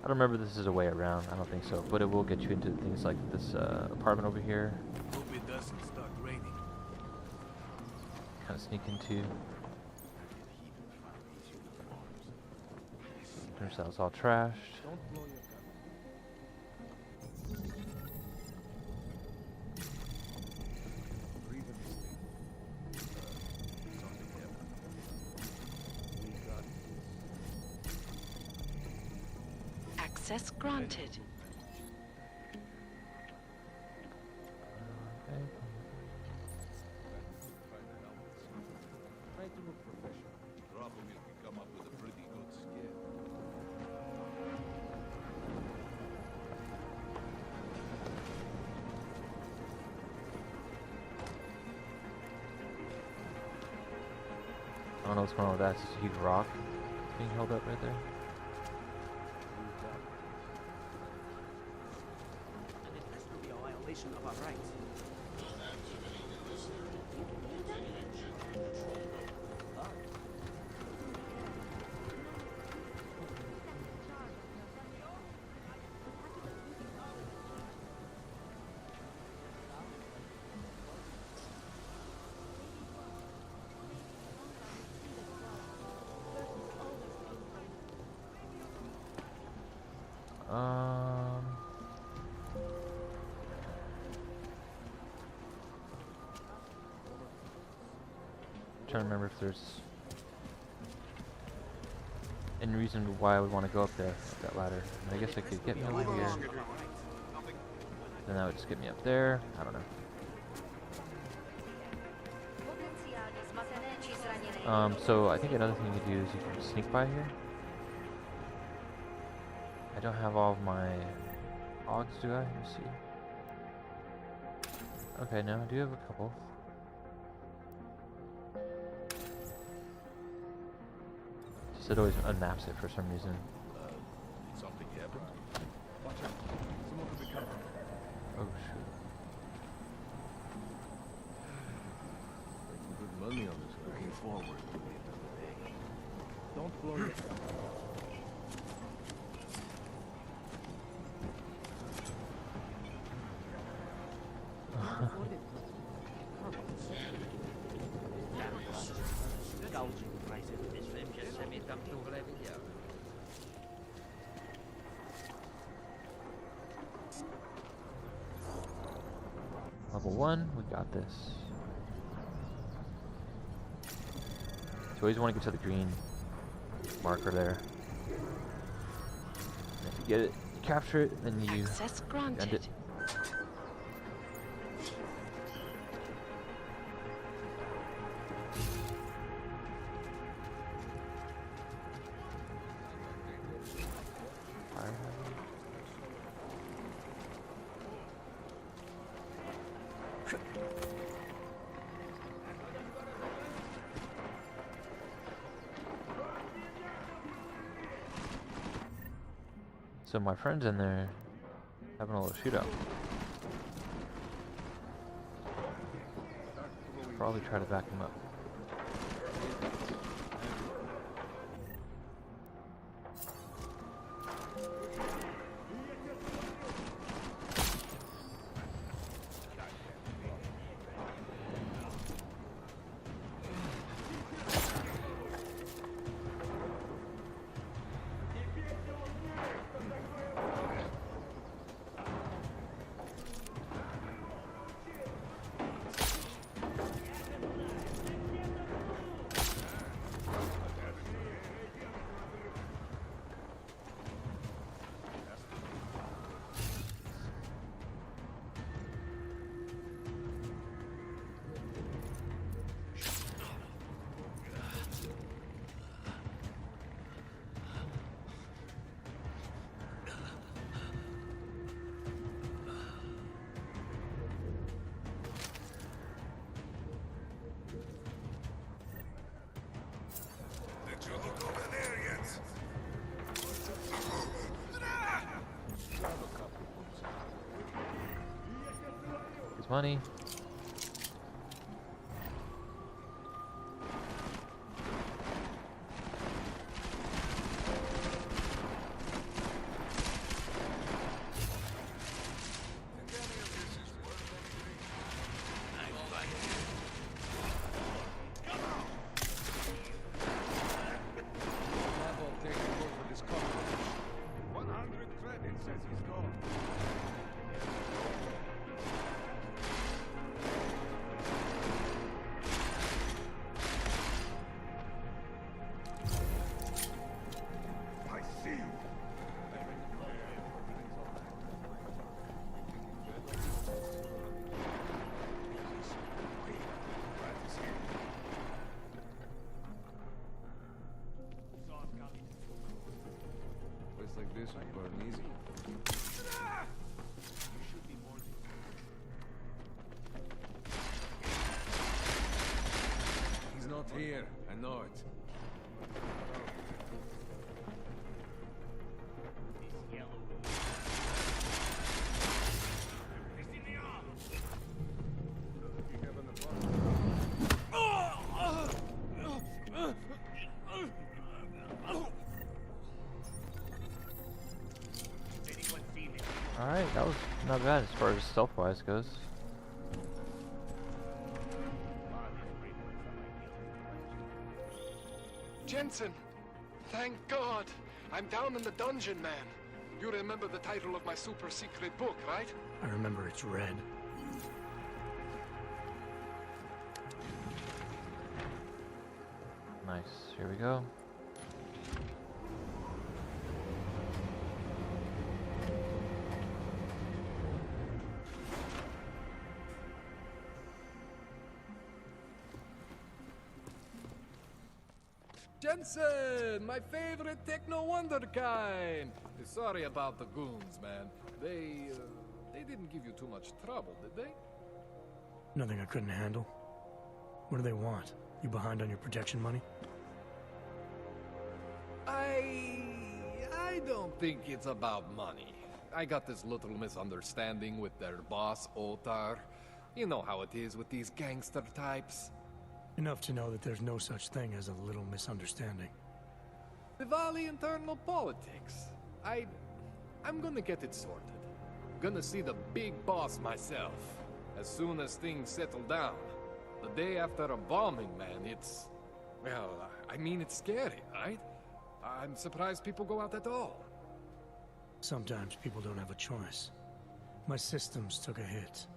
don't remember if this is a way around, I don't think so, but it will get you into things like this apartment over here. Hope it doesn't start raining. Kind of sneak into. Turns out it's all trashed. Access granted. Try to look professional. Drahomir can come up with a pretty good scare. I don't know what's going on with that. It's just a huge rock being held up right there. Of our rights. Trying to remember if there's any reason why I would want to go up there, up that ladder. I guess I could get me over here. Then that would just get me up there. I don't know. So I think another thing you can do is you can sneak by here. I don't have all of my Augs, do I? Let me see. Okay, no, I do have a couple. it always unmaps it for some reason. Something happened? Watch out. Someone could be coming. Oh shoot. Making good money on this. Looking forward to the end of the day. Don't blow yourself. Level 1, we got this. So you always want to get to the green marker there. And if you get it, you capture it, then you Access granted. end it. So my friend's in there having a little shootout. Probably try to back him up. Money. Like this, I burn easy. He's not here. I know it. Alright, that was not bad as far as stealth-wise goes. Jensen! Thank God! I'm down in the dungeon, man. You remember the title of my super-secret book, right? I remember it's red. Nice. Here we go. Jensen, my favorite techno wonderkind. Sorry about the goons, man. They didn't give you too much trouble, did they? Nothing I couldn't handle. What do they want? You behind on your protection money? I don't think it's about money. I got this little misunderstanding with their boss, Otar. You know how it is with these gangster types. Enough to know that there's no such thing as a little misunderstanding. Diwali internal politics. I'm gonna get it sorted. Gonna see the big boss myself. As soon as things settle down. The day after a bombing, man, it's... Well, I mean, it's scary, right? I'm surprised people go out at all. Sometimes people don't have a choice. My systems took a hit.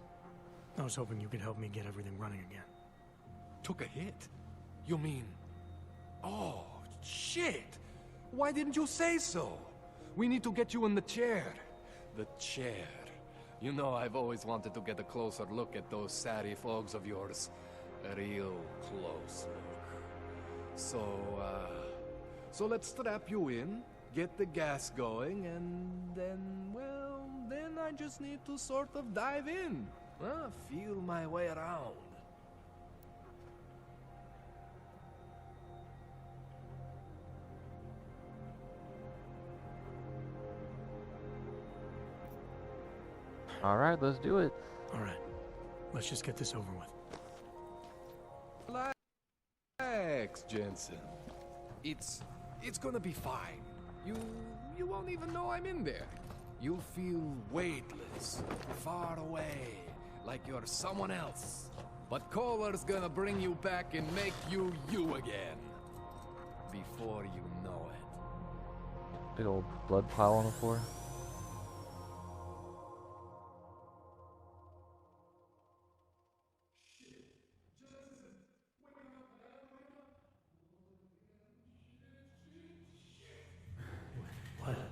I was hoping you could help me get everything running again. Took a hit? You mean... Oh, shit! Why didn't you say so? We need to get you in the chair. The chair. You know, I've always wanted to get a closer look at those satty fogs of yours. A real close look. So let's strap you in, get the gas going, and then I just need to sort of dive in. Feel my way around. All right, let's do it. All right, let's just get this over with. Relax, Jensen. It's gonna be fine. You won't even know I'm in there. You'll feel weightless, far away, like you're someone else. But Kohler's gonna bring you back and make you you again. Before you know it. Big old blood pile on the floor.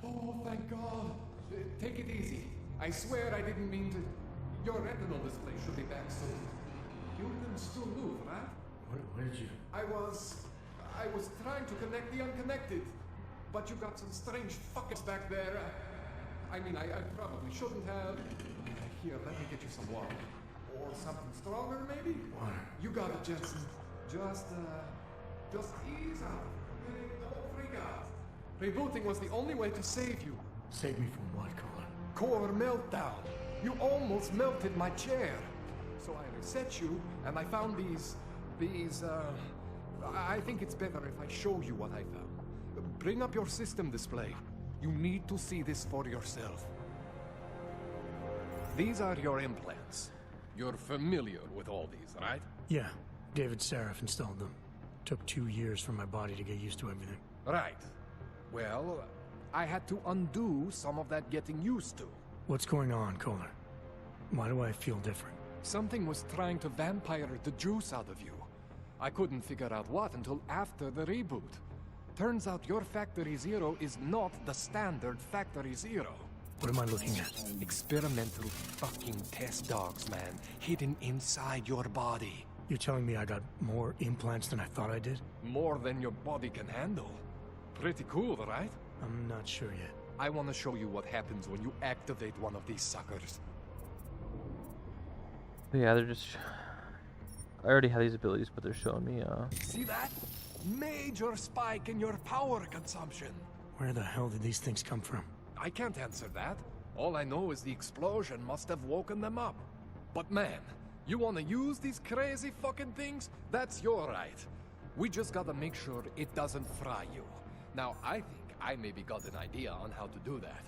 Oh, thank God. Take it easy. I swear I didn't mean to... Your retinal display should be back soon. You can still move, right? Where did you... I was trying to connect the unconnected. But you got some strange fuckers back there. I mean, I probably shouldn't have... Here, let me get you some water. Or something stronger, maybe? Water. You got it, Jensen. Just ease out. Don't freak out. Rebooting was the only way to save you. Save me from what, Kohler? Core meltdown. You almost melted my chair. So I reset you, and I found these... I think it's better if I show you what I found. Bring up your system display. You need to see this for yourself. These are your implants. You're familiar with all these, right? Yeah. David Seraph installed them. Took 2 years for my body to get used to everything. Right. Well, I had to undo some of that getting used to. What's going on, Kohler? Why do I feel different? Something was trying to vampire the juice out of you. I couldn't figure out what until after the reboot. Turns out your Factory Zero is not the standard Factory Zero. What am I looking at? Experimental fucking test dogs, man. Hidden inside your body. You're telling me I got more implants than I thought I did? More than your body can handle. Pretty cool, right? I'm not sure yet. I want to show you what happens when you activate one of these suckers. Yeah, they're just... I already have these abilities, but they're showing me, See that? Major spike in your power consumption. Where the hell did these things come from? I can't answer that. All I know is the explosion must have woken them up. But man, you want to use these crazy fucking things? That's your right. We just gotta make sure it doesn't fry you. Now, I think I maybe got an idea on how to do that.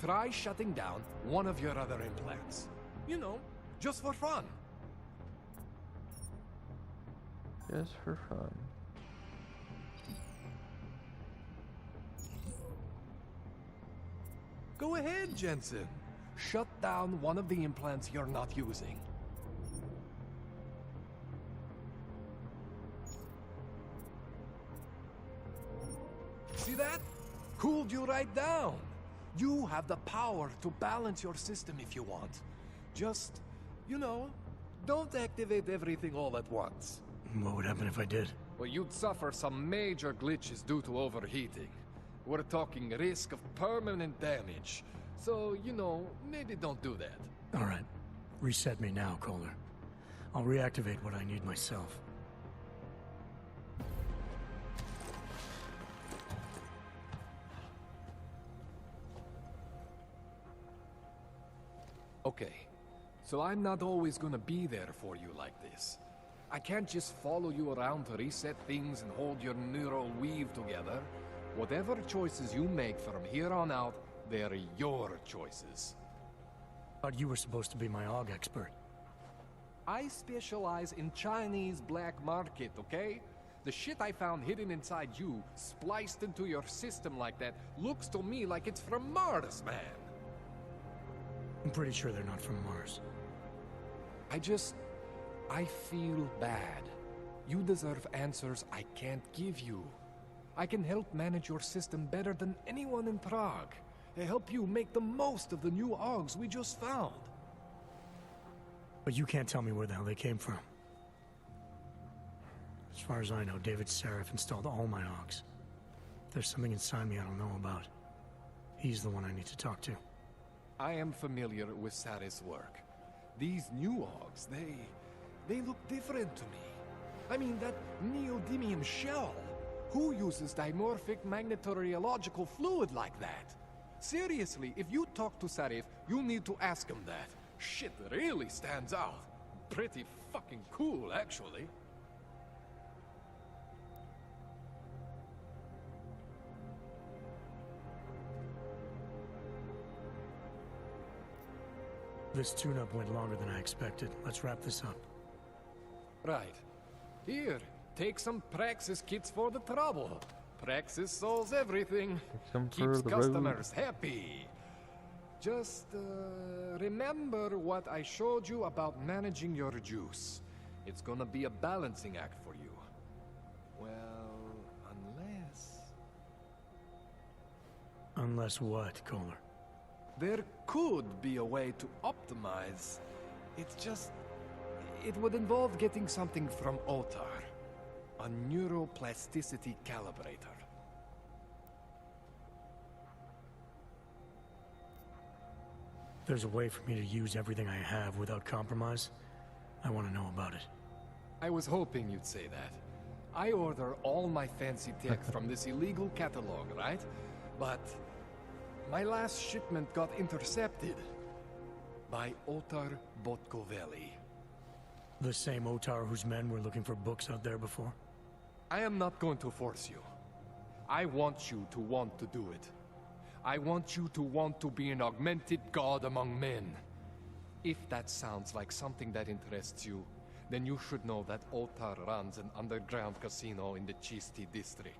Try shutting down one of your other implants. You know, just for fun. Just for fun. Go ahead, Jensen. Shut down one of the implants you're not using. See that? Cooled you right down. You have the power to balance your system if you want. Just, you know, don't activate everything all at once. What would happen if I did? Well, you'd suffer some major glitches due to overheating. We're talking risk of permanent damage. So, you know, maybe don't do that. All right. Reset me now, Kohler. I'll reactivate what I need myself. Okay, so I'm not always gonna be there for you like this. I can't just follow you around to reset things and hold your neural weave together. Whatever choices you make from here on out, they're your choices. Thought you were supposed to be my AUG expert. I specialize in Chinese black market, okay? The shit I found hidden inside you, spliced into your system like that, looks to me like it's from Mars, man. I'm pretty sure they're not from Mars. I feel bad. You deserve answers I can't give you. I can help manage your system better than anyone in Prague. Help you make the most of the new AUGs we just found. But you can't tell me where the hell they came from. As far as I know, David Seraph installed all my AUGs. There's something inside me I don't know about. He's the one I need to talk to. I am familiar with Sarah's work. These new AUGs, they look different to me. I mean, that neodymium shell. Who uses dimorphic magnetorheological fluid like that? Seriously, if you talk to Sarif, you need to ask him that. Shit really stands out. Pretty fucking cool, actually. This tune-up went longer than I expected. Let's wrap this up. Right. Here, take some Praxis kits for the trouble. Praxis solves everything. Keeps customers happy. Just, remember what I showed you about managing your juice. It's gonna be a balancing act for you. Well, unless... Unless what, Kohler? There could be a way to optimize. It's just... It would involve getting something from Otar. A neuroplasticity calibrator. There's a way for me to use everything I have without compromise. I want to know about it. I was hoping you'd say that. I order all my fancy tech from this illegal catalog, right? But my last shipment got intercepted by Otar Botkovelli. The same Otar whose men were looking for books out there before? I am not going to force you. I want you to want to do it. I want you to want to be an augmented god among men. If that sounds like something that interests you, then you should know that Otar runs an underground casino in the Chisti district.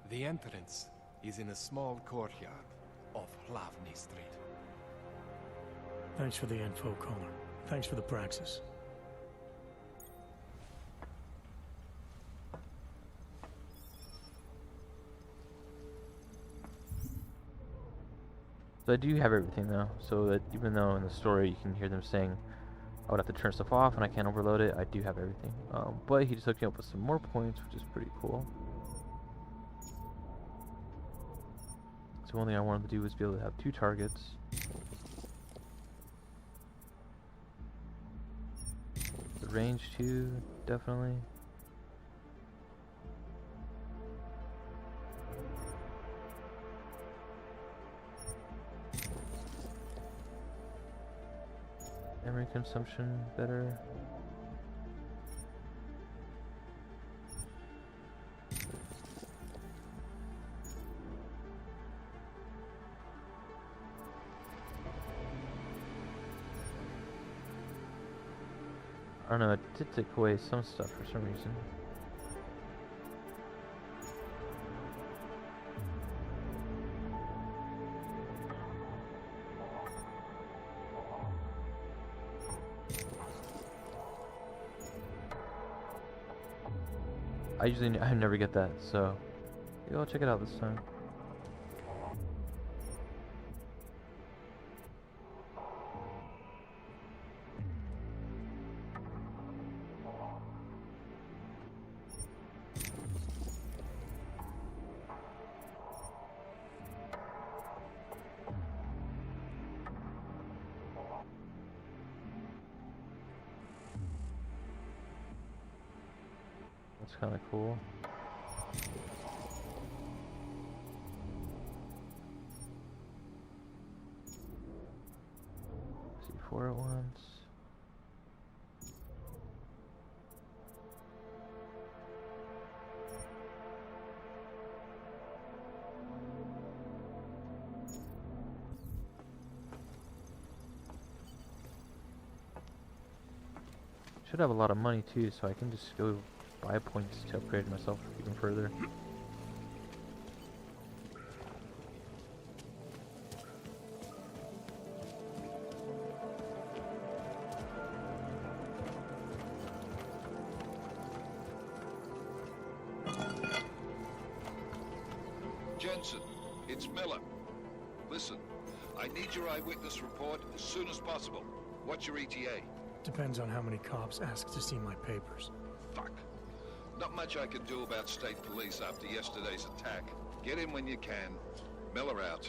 The entrance is in a small courtyard off Hlavny Street. Thanks for the info, Kohler. Thanks for the praxis. So I do have everything though, so that even though in the story you can hear them saying I would have to turn stuff off and I can't overload it, I do have everything. But he just hooked me up with some more points, which is pretty cool. So one thing I wanted to do was be able to have 2 targets. The range too, definitely. Memory consumption better. I don't know, it did take away some stuff for some reason. I never get that, so maybe I'll check it out this time. That's kind of cool. See, PS4 at once. Should have a lot of money too, so I can just go buy points to upgrade myself even further. Jensen, it's Miller. Listen, I need your eyewitness report as soon as possible. What's your ETA? Depends on how many cops ask to see my papers. Fuck. Not much I can do about state police after yesterday's attack. Get in when you can. Miller out.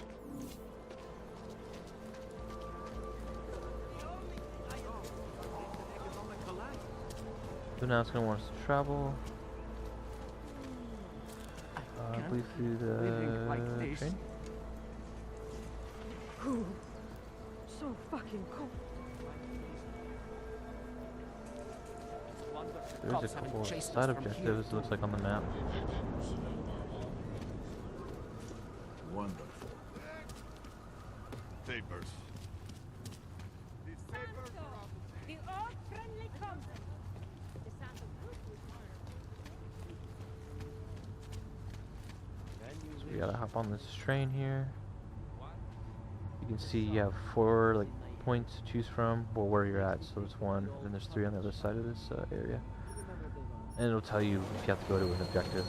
So now it's going to want us to travel. I believe through the train. Ooh, so fucking cool. There's a couple of side objectives, it looks like, on the map. Wonderful. Papers. The all-friendly convent. So we gotta hop on this train here. You can see you have 4 like points to choose from. Well, where you're at, so there's 1, and there's 3 on the other side of this area. And it'll tell you if you have to go to an objective.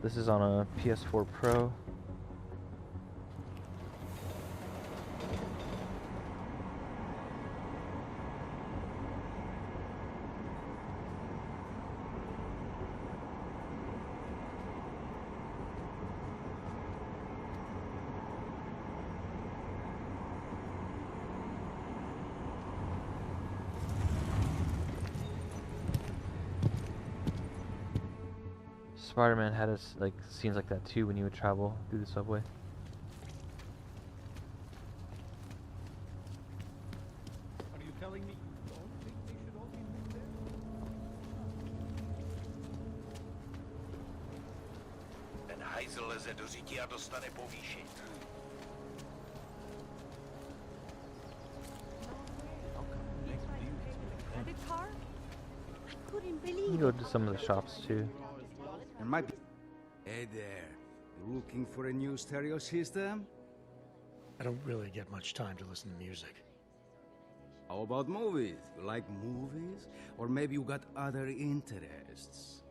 This is on a PS4 Pro. Spider-Man had us like scenes like that too when you would travel through the subway. Are you telling me you don't think they should all be moved there? Ten hajzl leze do řití a dostane povýšení. Credit card? I couldn't You believe can go to some of the shops too. There might be... Hey there. You looking for a new stereo system? I don't really get much time to listen to music. How about movies? You like movies? Or maybe you got other interests?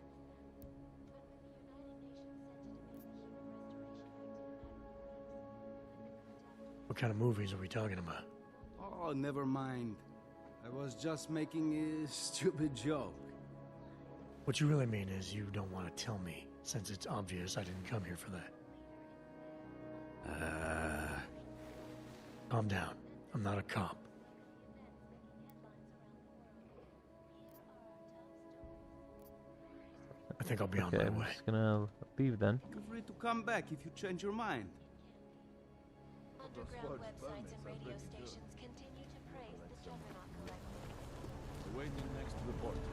What kind of movies are we talking about? Oh, never mind. I was just making a stupid joke. What you really mean is you don't want to tell me, since it's obvious I didn't come here for that. Calm down. I'm not a cop. I think I'll be on my I'm way. just gonna leave then. Feel free to come back if you change your mind. Underground websites and radio stations continue to praise the Juggernaut collective. Waiting next to the portrait.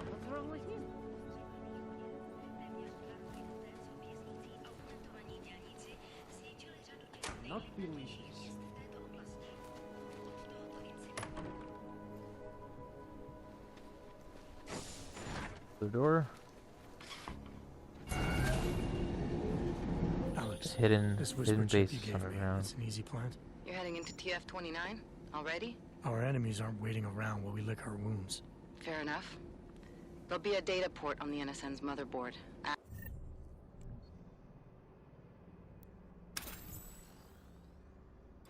What's wrong with him? Not delicious. The door. Alex, hidden this whisper chip base you gave me, underground. it's an easy plant. You're heading into TF-29 already? Our enemies aren't waiting around while we lick our wounds. Fair enough. There'll be a data port on the NSN's motherboard.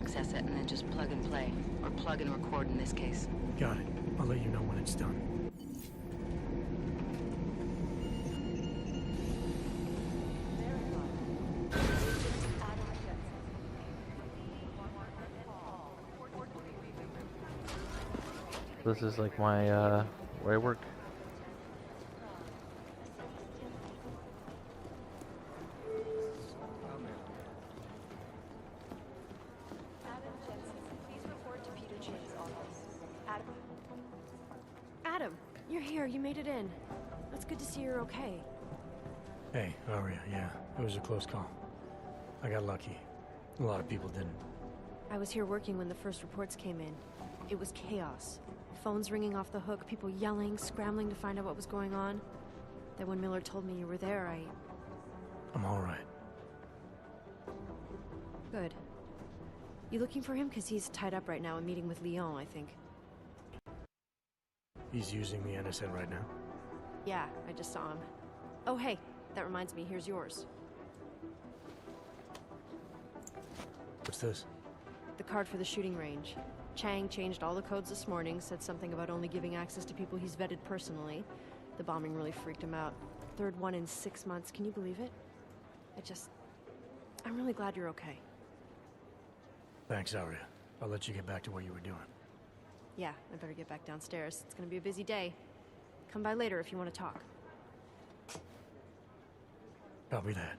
Access it and then just plug and play. Or plug and record in this case. Got it. I'll let you know when it's done. this is like my, where I work. Adam, you're here. You made it in. It's good to see you're okay. Hey, Aria, yeah, it was a close call. I got lucky. A lot of people didn't. I was here working when the first reports came in. It was chaos. Phones ringing off the hook, people yelling, scrambling to find out what was going on. Then when Miller told me you were there, I'm all right. Good. You looking for him? Because he's tied up right now, a meeting with Leon, I think. He's using the NSN right now? Yeah, I just saw him. Oh, hey, that reminds me, here's yours. What's this? The card for the shooting range. Chang changed all the codes this morning, said something about only giving access to people he's vetted personally. The bombing really freaked him out. Third one in 6 months, can you believe it? I'm really glad you're okay. Thanks, Aria. I'll let you get back to what you were doing. Yeah, I better get back downstairs. It's gonna be a busy day. Come by later if you want to talk. Copy that.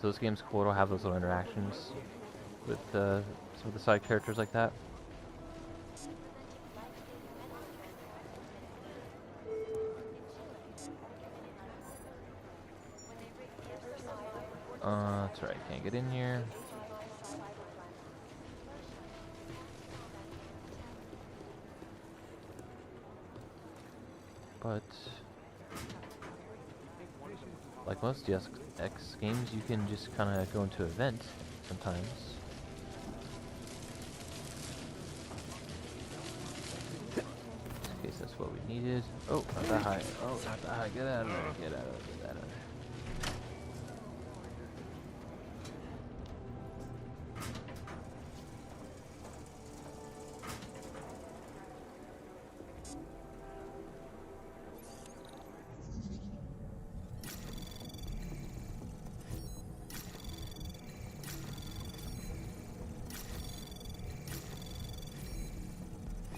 So this game's cool. It'll have those little interactions with some of the side characters like that. That's right. Can't get in here. But like most Deus Ex games, you can just kind of go into an event sometimes. In case that's what we needed. Oh, not that high. Oh, not that high. Get out of there. Get out of there. Get out of there.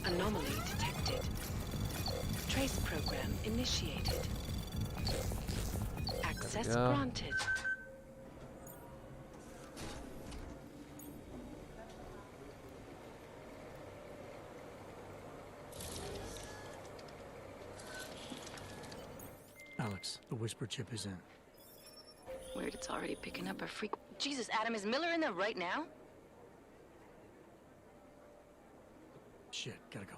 Anomaly detected. Trace program initiated. Access granted. Alex, the whisper chip is in. Weird, it's already picking up a freak. Jesus, Adam, is Miller in there right now? Shit, gotta go.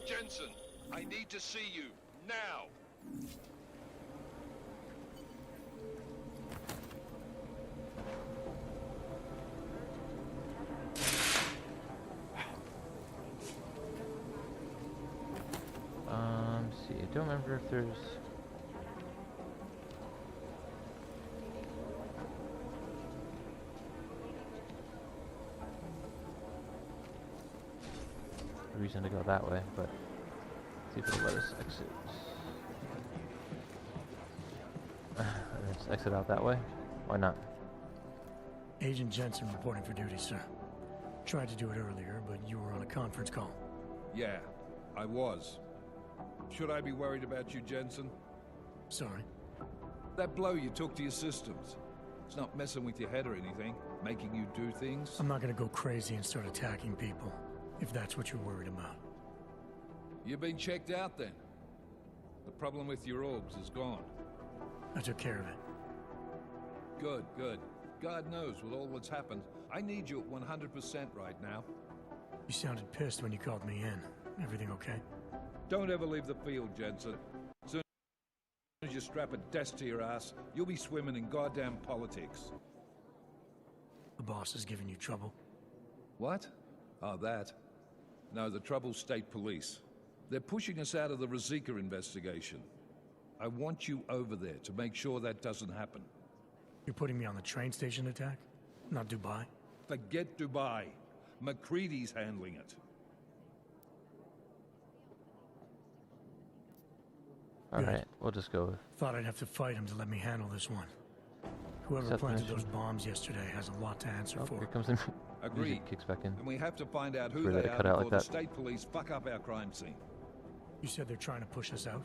Jensen, I need to see you, now! See, I don't remember if there's... a reason to go that way, but see if it'll let us exit. Let's exit out that way. Why not? Agent Jensen reporting for duty, sir. Tried to do it earlier, but you were on a conference call. Yeah, I was. Should I be worried about you, Jensen? Sorry? That blow you took to your systems. It's not messing with your head or anything, making you do things. I'm not gonna go crazy and start attacking people, if that's what you're worried about. You've been checked out then. The problem with your orbs is gone. I took care of it. Good, good. God knows with all that's happened, I need you at 100% right now. You sounded pissed when you called me in. Everything okay? Don't ever leave the field, Jensen. As soon as you strap a desk to your ass, you'll be swimming in goddamn politics. The boss is giving you trouble? What? Oh, that. No, the Trouble's state police. They're pushing us out of the Rosika investigation. I want you over there to make sure that doesn't happen. You're putting me on the train station attack? Not Dubai? Forget Dubai. McCready's handling it. Alright, we'll just go with... Thought I'd have to fight him to let me handle this one. Whoever planted those bombs yesterday has a lot to answer for. Here comes the Agreed. Kicks back in. And we have to find out who Sorry they that are before like the that. state police fuck up our crime scene. You said they're trying to push us out?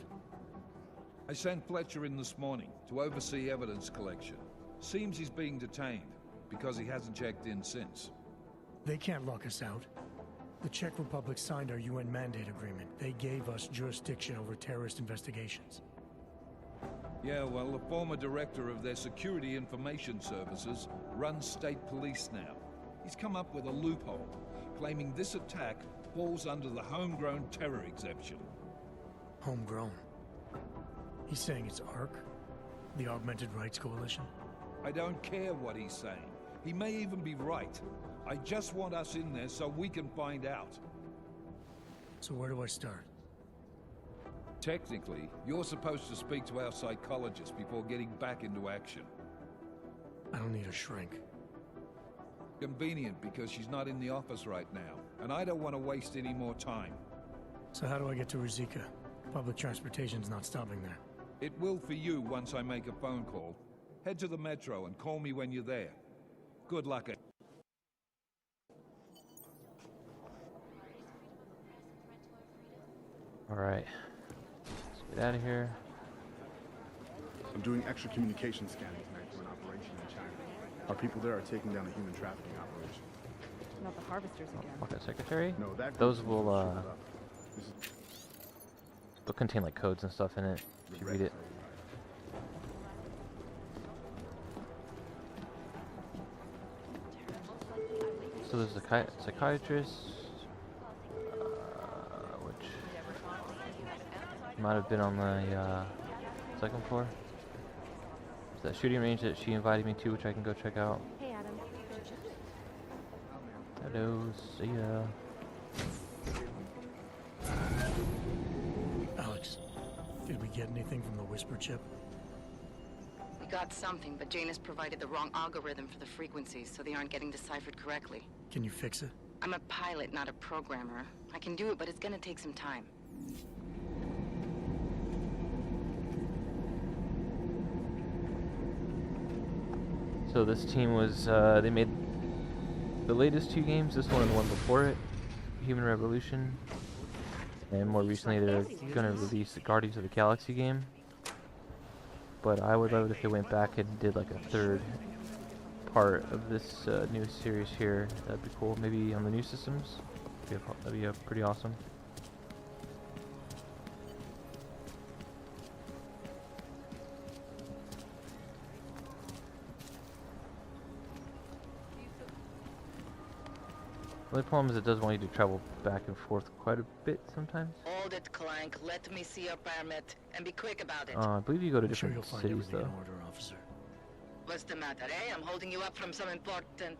I sent Fletcher in this morning to oversee evidence collection. Seems he's being detained because he hasn't checked in since. They can't lock us out. The Czech Republic signed our UN mandate agreement. They gave us jurisdiction over terrorist investigations. Yeah, well, the former director of their security information services runs state police now. He's come up with a loophole, claiming this attack falls under the homegrown terror exception. Homegrown? He's saying it's ARC? The Augmented Rights Coalition? I don't care what he's saying. He may even be right. I just want us in there so we can find out. So where do I start? Technically, you're supposed to speak to our psychologist before getting back into action. I don't need a shrink. Convenient because she's not in the office right now, and I don't want to waste any more time. So how do I get to Rizika? Public transportation's not stopping there. It will for you once I make a phone call. Head to the metro and call me when you're there. Good luck. Alright. Let's get out of here. I'm doing extra communication scanning tonight for an operation in China. Our people there are taking down a human trafficking operation. Not the harvesters again. Pocket secretary? No, that those will they'll contain like codes and stuff in it if you read it. So there's a psychiatrist, which might have been on the second floor. There's that shooting range that she invited me to, which I can go check out. Hey, Adam. Hello, see ya. Alex, did we get anything from the Whisper chip? We got something, but Jane has provided the wrong algorithm for the frequencies, so they aren't getting deciphered correctly. Can you fix it? I'm a pilot, not a programmer. I can do it, but it's gonna take some time. So this team was, they made the latest two games, this one and the one before it, Human Revolution, and more recently they're going to release the Guardians of the Galaxy game. But I would love it if they went back and did like a third part of this new series here. That'd be cool. Maybe on the new systems. That'd be pretty awesome. The only problem is it does want you to travel back and forth quite a bit sometimes. Hold it, Clank. Let me see your permit, and be quick about it. I believe you go to different cities, though. Officer. What's the matter, eh? I'm holding you up from some important,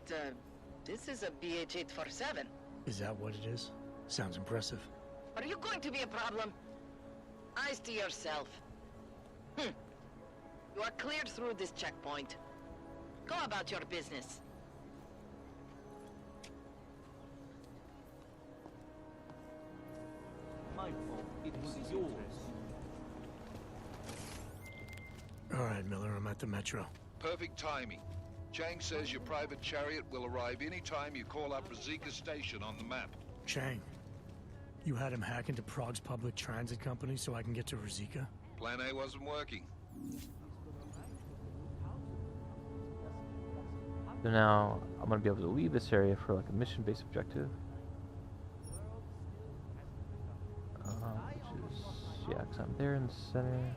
this is a BH-847. Is that what it is? Sounds impressive. Are you going to be a problem? Eyes to yourself. You are cleared through this checkpoint. Go about your business. My fault. It was yours. All right, Miller, I'm at the metro. Perfect timing. Chang says your private chariot will arrive any time you call up Rizika Station on the map. Chang, you had him hack into Prague's public transit company so I can get to Rizika? Plan A wasn't working. So now I'm gonna be able to leave this area for like a mission-based objective. Which is, yeah, because I'm there in the center.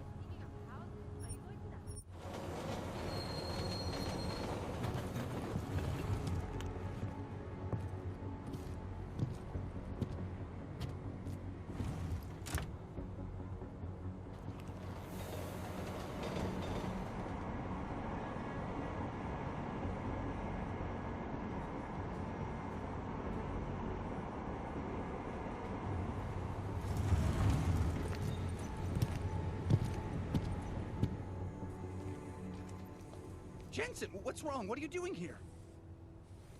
Jensen, what's wrong? What are you doing here?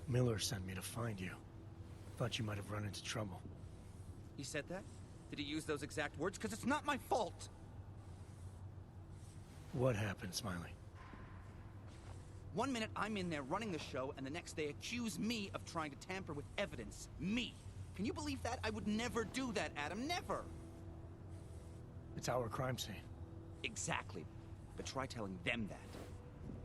Miller sent me to find you. Thought you might have run into trouble. He said that? Did he use those exact words? Because it's not my fault! What happened, Smiley? One minute I'm in there running the show, and the next they accuse me of trying to tamper with evidence. Me. Can you believe that? I would never do that, Adam. Never. It's our crime scene. Exactly. But try telling them that.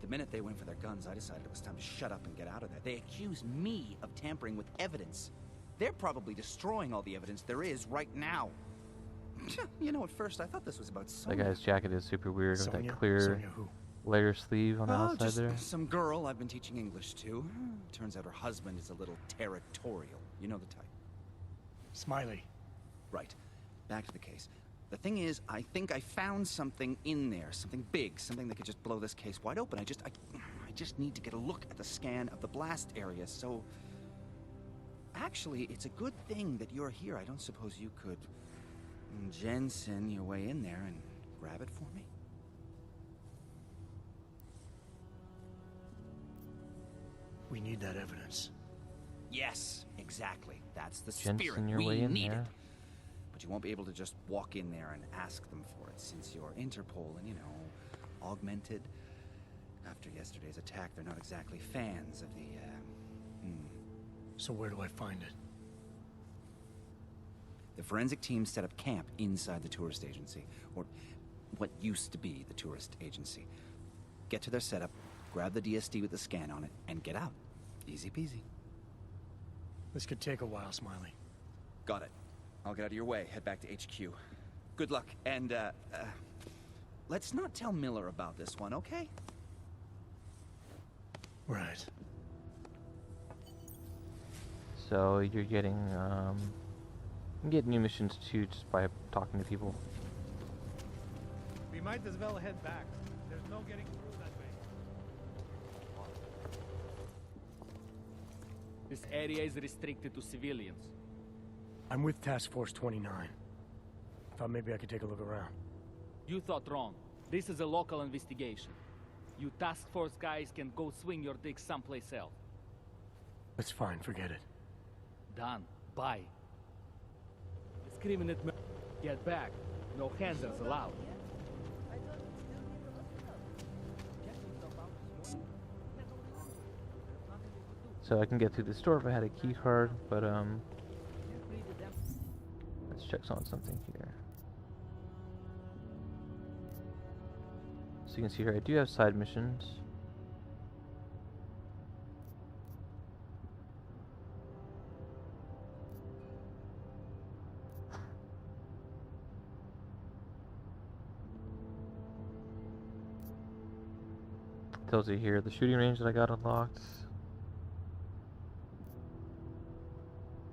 The minute they went for their guns, I decided it was time to shut up and get out of there. They accuse me of tampering with evidence. They're probably destroying all the evidence there is right now. You know, at first I thought this was about Sonya. That guy's jacket is super weird with Sonya? that clear Sonya who? layer sleeve on the outside just there. some girl I've been teaching English to. Turns out her husband is a little territorial. You know the type. Smiley. Right. Back to the case. The thing is, I think I found something in there. Something big. Something that could just blow this case wide open. I just need to get a look at the scan of the blast area, so... Actually, it's a good thing that you're here. I don't suppose you could... Jensen your way in there and grab it for me? We need that evidence. Yes, exactly. That's the Jensen spirit. your We way in need there. it. But you won't be able to just walk in there and ask them for it, since you're Interpol and, you know, augmented. After yesterday's attack, they're not exactly fans of the, So where do I find it? The forensic team set up camp inside the tourist agency, or what used to be the tourist agency. Get to their setup, grab the DSD with the scan on it, and get out. Easy peasy. This could take a while, Smiley. Got it. I'll get out of your way, head back to HQ. Good luck, and, let's not tell Miller about this one, okay? Right. So you're getting, you can get new missions too just by talking to people. We might as well head back. There's no getting through that way. This area is restricted to civilians. I'm with Task Force 29. Thought maybe I could take a look around. You thought wrong. This is a local investigation. You task force guys can go swing your dick someplace else. That's fine, forget it. Done. Bye. Screaming at me. Get back. No hands-ons allowed. So I can get through the store if I had a key card, but let's check on something here. So you can see here I do have side missions. Tells you here the shooting range that I got unlocked.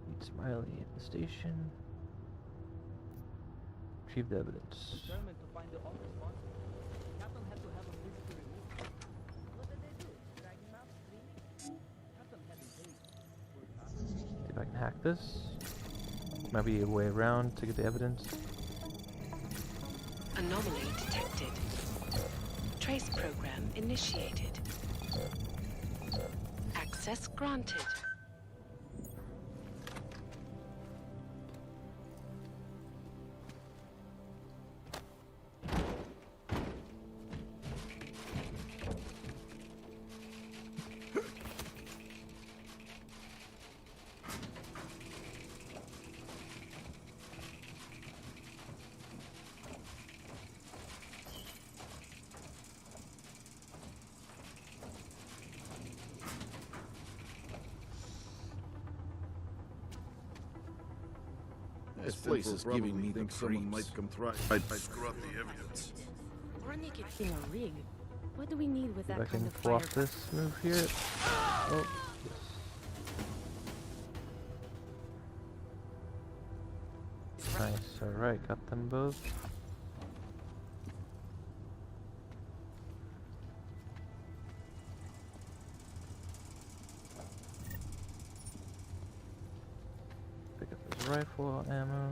Meet Smiley at the station. Retrieved evidence. See if I can hack this. Might be a way around to get the evidence. Anomaly detected. Trace program initiated. Access granted. This place is giving me the someone might come through. I'd screw up the evidence. Or make it feel a rig. What do we need with that If I kind can of pull off fire? this move here. Oh, yes. Nice, alright, got them both. Pick up his rifle ammo.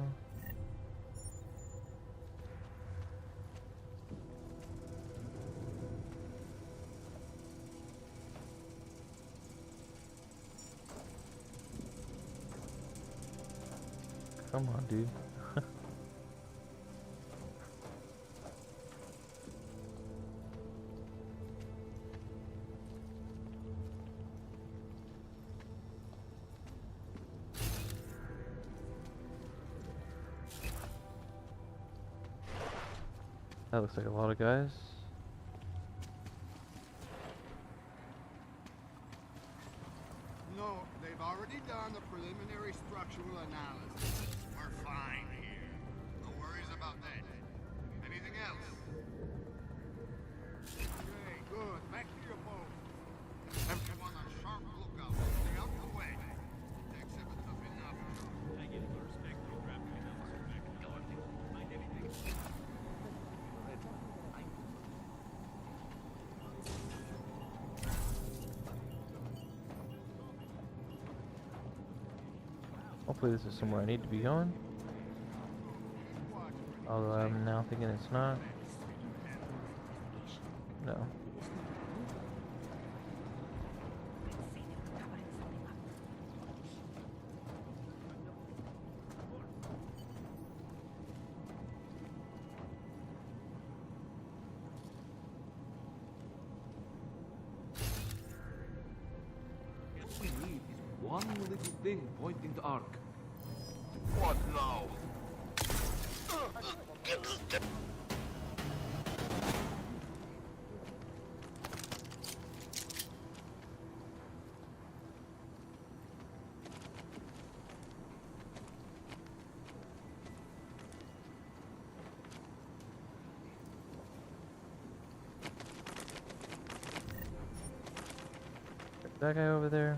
Come on, dude. That looks like a lot of guys. No, they've already done the preliminary structural analysis. We're fine here. No worries about that. Anything else? Okay, good. Back to your post. Everyone on sharp lookout. Stay out the way. The exhibit's up enough. I give you respect for grabbing me down. Find anything. Hopefully this is somewhere I need to be going. Although I'm now thinking it's not. No. What we need is one little thing pointing to Ark. What now? That guy over there.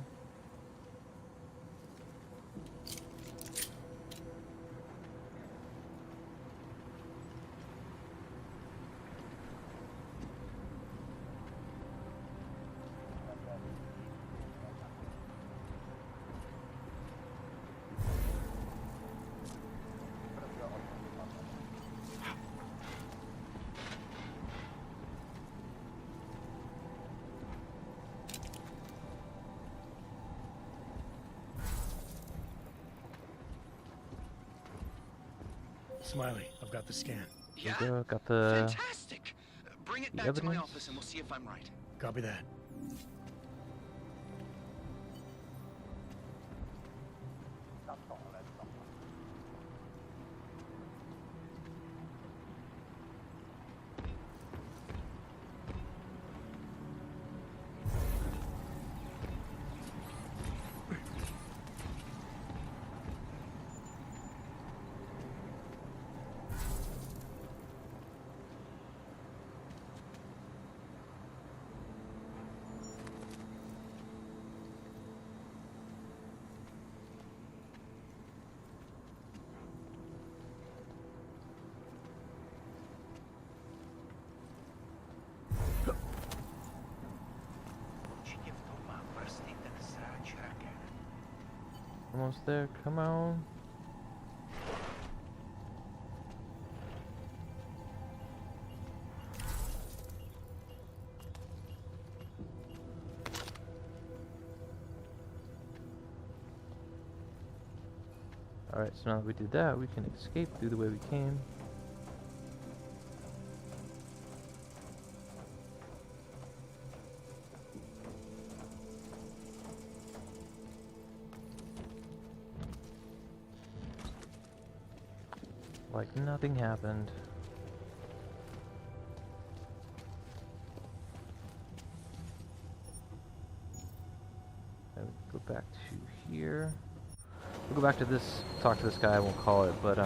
Smiley, I've got the scan. Yeah? Got the... Fantastic! Bring it back to my office and we'll see if I'm right. Copy that. Almost there, come on. Alright, so now that we did that, we can escape through the way we came. Like nothing happened. And we go back to here. We'll go back to this, talk to this guy, I won't call it, but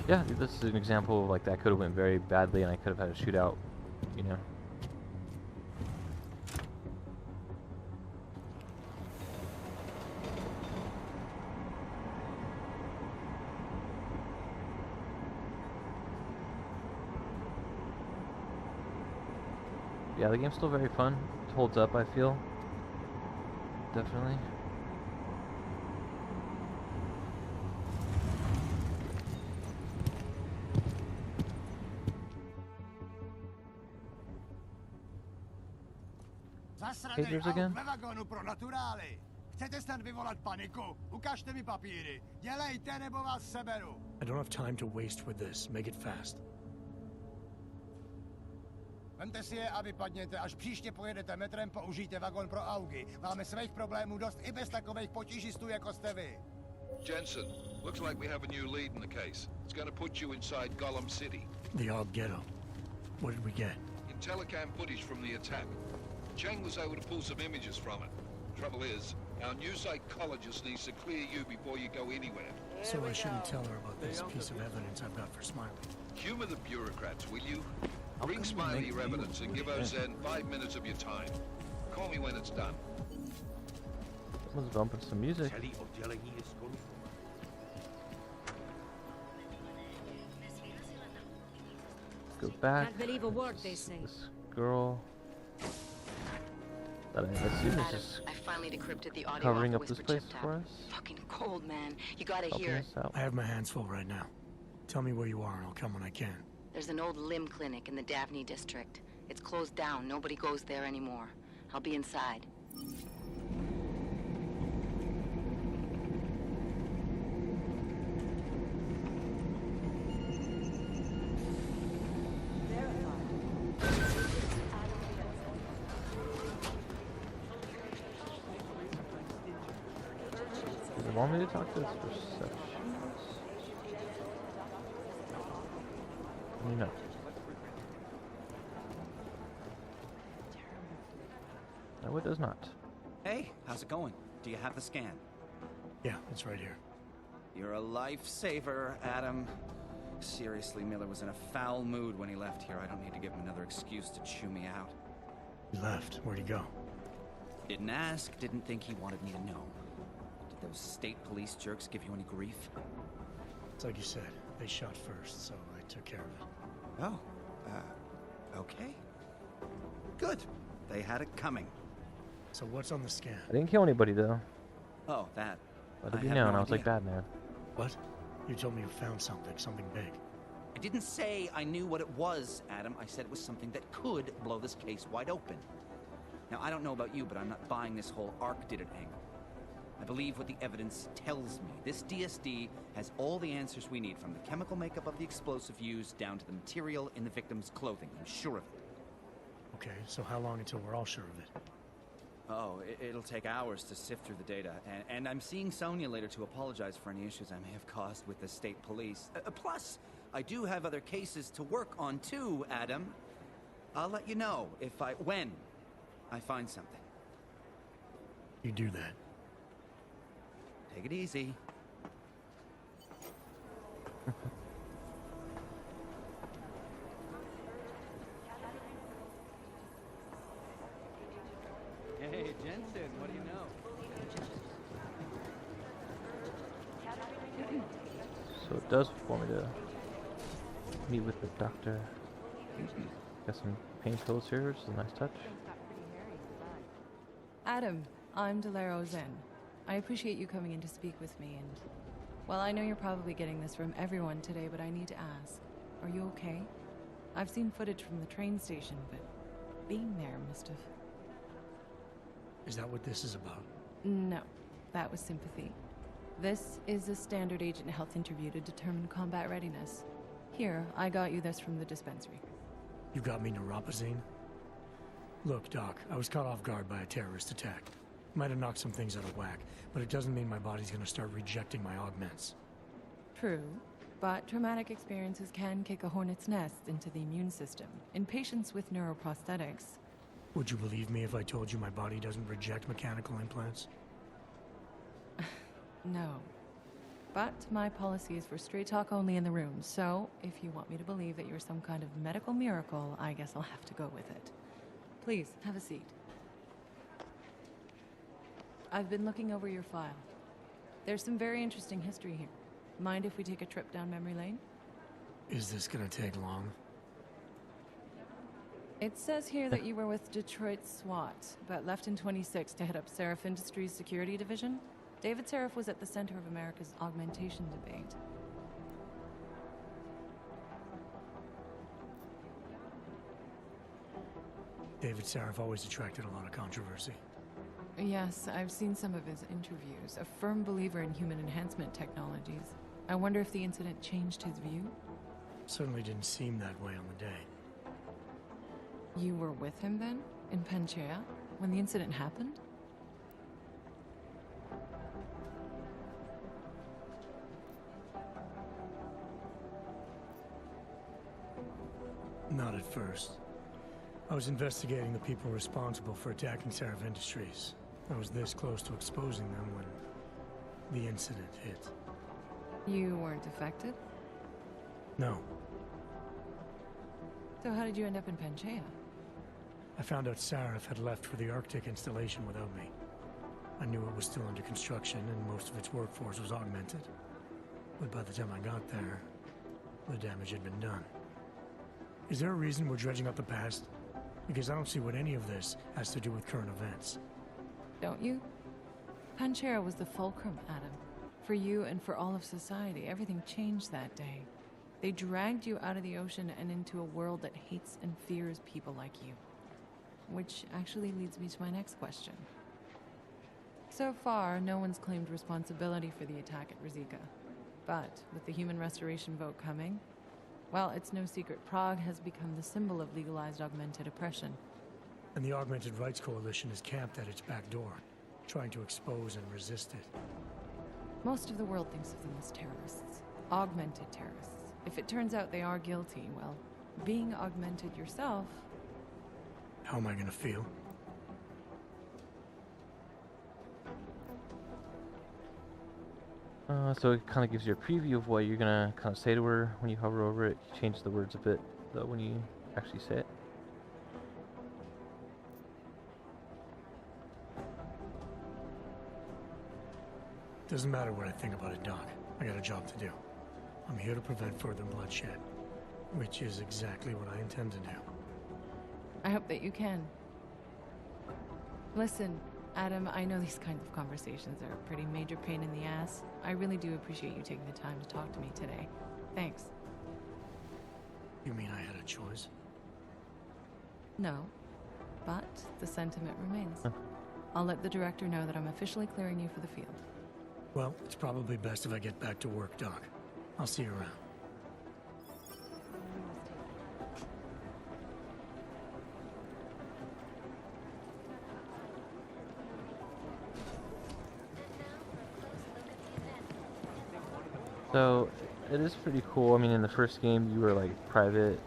yeah, this is an example of like that could have went very badly and I could have had a shootout, you know. Yeah, the game's still very fun. It holds up, I feel. Definitely. Haters again? Chcete snad vyvolat paniku? Ukažte mi papíry. Dělejte, nebo vás seberu. I don't have time to waste with this. Make it fast. Vemte si je a vypadněte. Až příště pojedete metrem, použijte vagon pro augy. Máme svých problémů dost i bez takových potížistů, jako jste vy. Jensen, looks like we have a new lead in the case. It's gonna put you inside Gollum City. The Og Ghetto. What did we get? In telecam footage from the attack. Chang was able to pull some images from it. Trouble is, our new psychologist needs to clear you before you go anywhere. So I shouldn't tell her about this piece of evidence I've got for Smiley. Humor the bureaucrats, will you? Bring Smiley your evidence and give Ozen 5 minutes of your time. Call me when it's done. Someone's bumping some music. Go back. Can't believe a word they say. This girl that I assume is just I finally decrypted the audio covering off up the this whisper place chip tap. for us. Fucking cold, man. You gotta Helping hear it. us out. I have my hands full right now. Tell me where you are and I'll come when I can. There's an old limb clinic in the Davney district. It's closed down. Nobody goes there anymore. I'll be inside. Do you want me to talk to this receptionist? No. No, it does not. Hey, how's it going? Do you have the scan? Yeah, it's right here. You're a lifesaver, Adam. Seriously, Miller was in a foul mood when he left here. I don't need to give him another excuse to chew me out. He left. Where'd he go? Didn't ask, didn't think he wanted me to know. Did those state police jerks give you any grief? It's like you said. They shot first, so I took care of it. Oh, okay. Good. They had it coming. So what's on the scan? I didn't kill anybody though. Oh, that. Let it I be have known, no I was like idea. Batman. What? You told me you found something big. I didn't say I knew what it was, Adam. I said it was something that could blow this case wide open. Now, I don't know about you, but I'm not buying this whole Ark did it angle. I believe what the evidence tells me. This DSD has all the answers we need, from the chemical makeup of the explosive used down to the material in the victim's clothing. I'm sure of it. Okay, so how long until we're all sure of it? Oh, it'll take hours to sift through the data. And I'm seeing Sonia later to apologize for any issues I may have caused with the state police. Plus, I do have other cases to work on too, Adam. I'll let you know when I find something. You do that. Take it easy. Hey, Jensen, what do you know? So it does want me to meet with the doctor. Got some painkillers here, which is a nice touch. Adam, I'm Delaro Zen. I appreciate you coming in to speak with me, and well, I know you're probably getting this from everyone today, but I need to ask, are you okay? I've seen footage from the train station, but being there must have... Is that what this is about? No, that was sympathy. This is a standard agent health interview to determine combat readiness. Here, I got you this from the dispensary. You got me neuropazine? Look, Doc, I was caught off guard by a terrorist attack. Might have knocked some things out of whack, but it doesn't mean my body's gonna start rejecting my augments. True, but traumatic experiences can kick a hornet's nest into the immune system. In patients with neuroprosthetics... Would you believe me if I told you my body doesn't reject mechanical implants? No. But my policy is for straight talk only in the room, so if you want me to believe that you're some kind of medical miracle, I guess I'll have to go with it. Please, have a seat. I've been looking over your file. There's some very interesting history here. Mind if we take a trip down memory lane? Is this gonna take long? It says here that you were with Detroit SWAT, but left in 26 to head up Seraph Industries' security division. David Seraph was at the center of America's augmentation debate. David Seraph always attracted a lot of controversy. Yes, I've seen some of his interviews. A firm believer in human enhancement technologies. I wonder if the incident changed his view? Certainly didn't seem that way on the day. You were with him then? In Panchea? When the incident happened? Not at first. I was investigating the people responsible for attacking Seraph Industries. I was this close to exposing them when the incident hit. You weren't affected? No. So how did you end up in Panchaea? I found out Seraph had left for the Arctic installation without me. I knew it was still under construction and most of its workforce was augmented. But by the time I got there, the damage had been done. Is there a reason we're dredging up the past? Because I don't see what any of this has to do with current events. Don't you? Panchaea was the fulcrum, Adam. For you and for all of society, everything changed that day. They dragged you out of the ocean and into a world that hates and fears people like you. Which actually leads me to my next question. So far, no one's claimed responsibility for the attack at Rizika. But with the human restoration vote coming, well, it's no secret Prague has become the symbol of legalized augmented oppression. And the Augmented Rights Coalition is camped at its back door, trying to expose and resist it. Most of the world thinks of them as terrorists. Augmented terrorists. If it turns out they are guilty, well, being augmented yourself... How am I gonna feel? So it kind of gives you a preview of what you're gonna kind of say to her when you hover over it. You change the words a bit, though, when you actually say it. Doesn't matter what I think about it, Doc. I got a job to do. I'm here to prevent further bloodshed, which is exactly what I intend to do. I hope that you can. Listen, Adam, I know these kinds of conversations are a pretty major pain in the ass. I really do appreciate you taking the time to talk to me today. Thanks. You mean I had a choice? No, but the sentiment remains. I'll let the director know that I'm officially clearing you for the field. Well, it's probably best if I get back to work, Doc. I'll see you around. So, it is pretty cool. I mean, in the first game, you were like private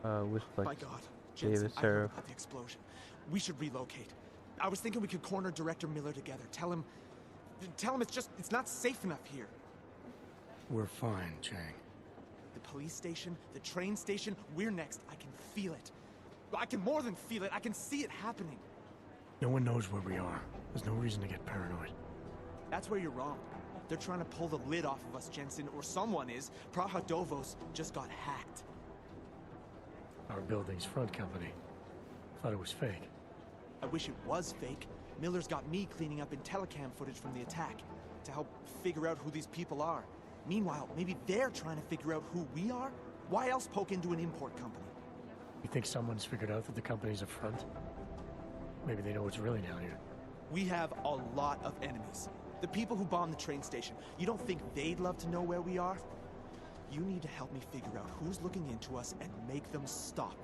with like My God, Davis, Jensen, I heard Seraph. about the explosion. We should relocate. I was thinking we could corner Director Miller together. Tell him it's not safe enough here. We're fine, Chang. The police station, the train station, we're next. I can feel it. I can more than feel it. I can see it happening. No one knows where we are. There's no reason to get paranoid. That's where you're wrong. They're trying to pull the lid off of us, Jensen, or someone is. Praha-Dovos just got hacked. Our building's front company. Thought it was fake. I wish it was fake. Miller's got me cleaning up IntelliCam footage from the attack to help figure out who these people are. Meanwhile, maybe they're trying to figure out who we are? Why else poke into an import company? You think someone's figured out that the company's a front? Maybe they know what's really down here. We have a lot of enemies. The people who bombed the train station. You don't think they'd love to know where we are? You need to help me figure out who's looking into us and make them stop.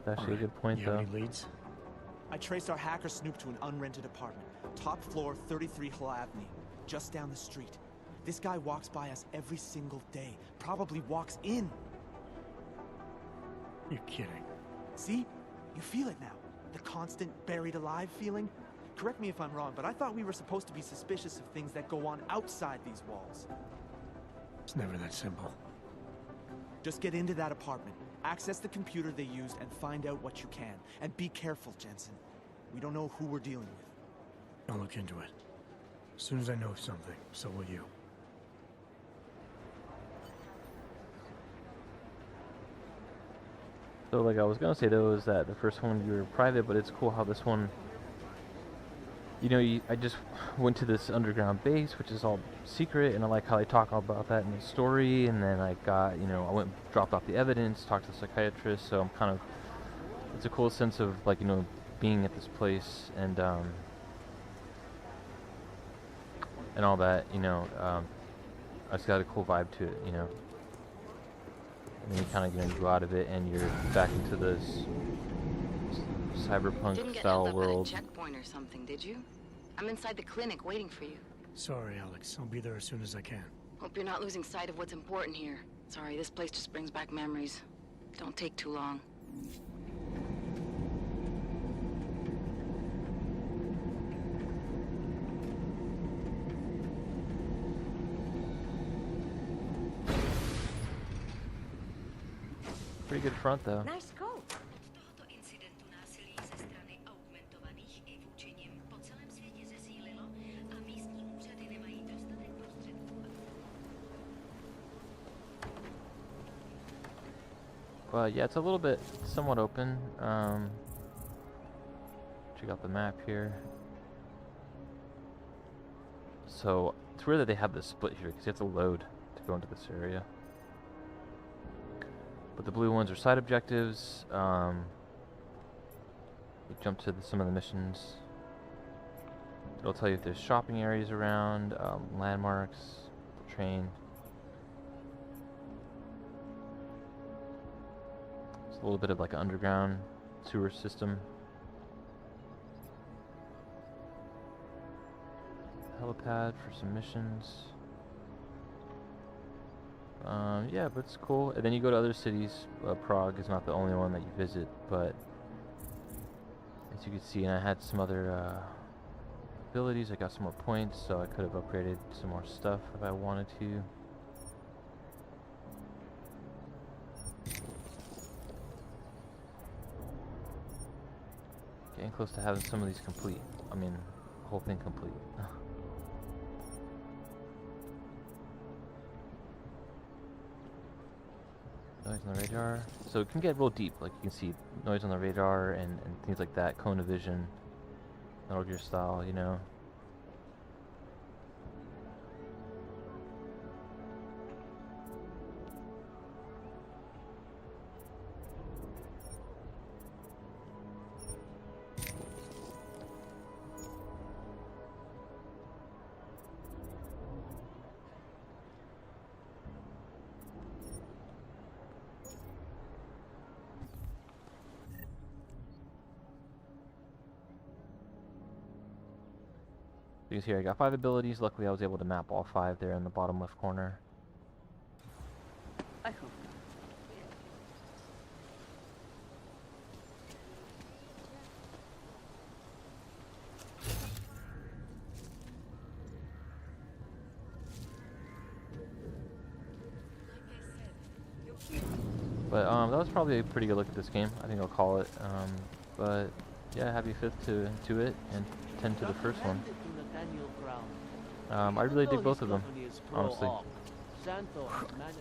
That's actually a good point, you though. Have any leads? I traced our hacker snoop to an unrented apartment. Top floor, 33 Hlavny, just down the street. This guy walks by us every single day. Probably walks in. You're kidding. See? You feel it now. The constant buried alive feeling. Correct me if I'm wrong, but I thought we were supposed to be suspicious of things that go on outside these walls. It's never that simple. Just get into that apartment, access the computer they used, and find out what you can. And be careful, Jensen. We don't know who we're dealing with. I'll look into it. As soon as I know something, so will you. So, like I was gonna say though, is that the first one you were private, but it's cool how this one, you know, I just went to this underground base, which is all secret, and I like how they talk about that in the story. And then I got, you know, I went dropped off the evidence, talked to the psychiatrist. So I'm kind of, it's a cool sense of like, you know, being at this place and all that, you know. I just got a cool vibe to it, you know. And then you kind of, you know, go out of it and you're back into this cyberpunk Didn't get style held up world. at a checkpoint or something, did you? I'm inside the clinic waiting for you. Sorry, Alex. I'll be there as soon as I can. Hope you're not losing sight of what's important here. Sorry, this place just brings back memories. Don't take too long. Pretty good front though. Nice coat. But yeah, it's a little bit somewhat open. Check out the map here. So it's weird that they have this split here because you have to load to go into this area. But the blue ones are side objectives. You jump to some of the missions. It'll tell you if there's shopping areas around, landmarks, the train. It's a little bit of like an underground sewer system. Helipad for some missions. Yeah, but it's cool. And then you go to other cities. Prague is not the only one that you visit, but as you can see, and I had some other abilities. I got some more points, so I could have upgraded some more stuff if I wanted to. Getting close to having some of these complete. I mean, the whole thing complete. Noise on the radar. So it can get real deep. Like you can see noise on the radar and things like that. Cone of vision. Metal Gear style, you know. You can see here I got 5 abilities. Luckily I was able to map all 5 there in the bottom left corner. I hope. But that was probably a pretty good look at this game. I think I'll call it. But yeah, happy 5th to it and 10 to the first one. I really dig both of them, honestly.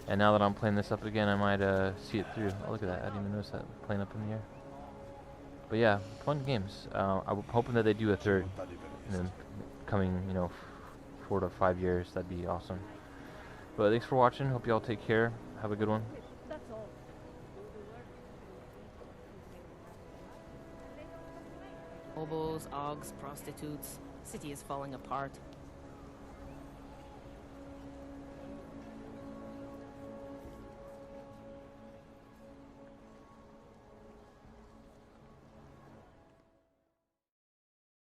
And now that I'm playing this up again, I might see it through. Oh, look at that! I didn't even notice that playing up in the air. But yeah, fun games. I'm hoping that they do a third in the coming, 4 to 5 years. That'd be awesome. But thanks for watching. Hope y'all take care. Have a good one. Hobos, augs, prostitutes. City is falling apart.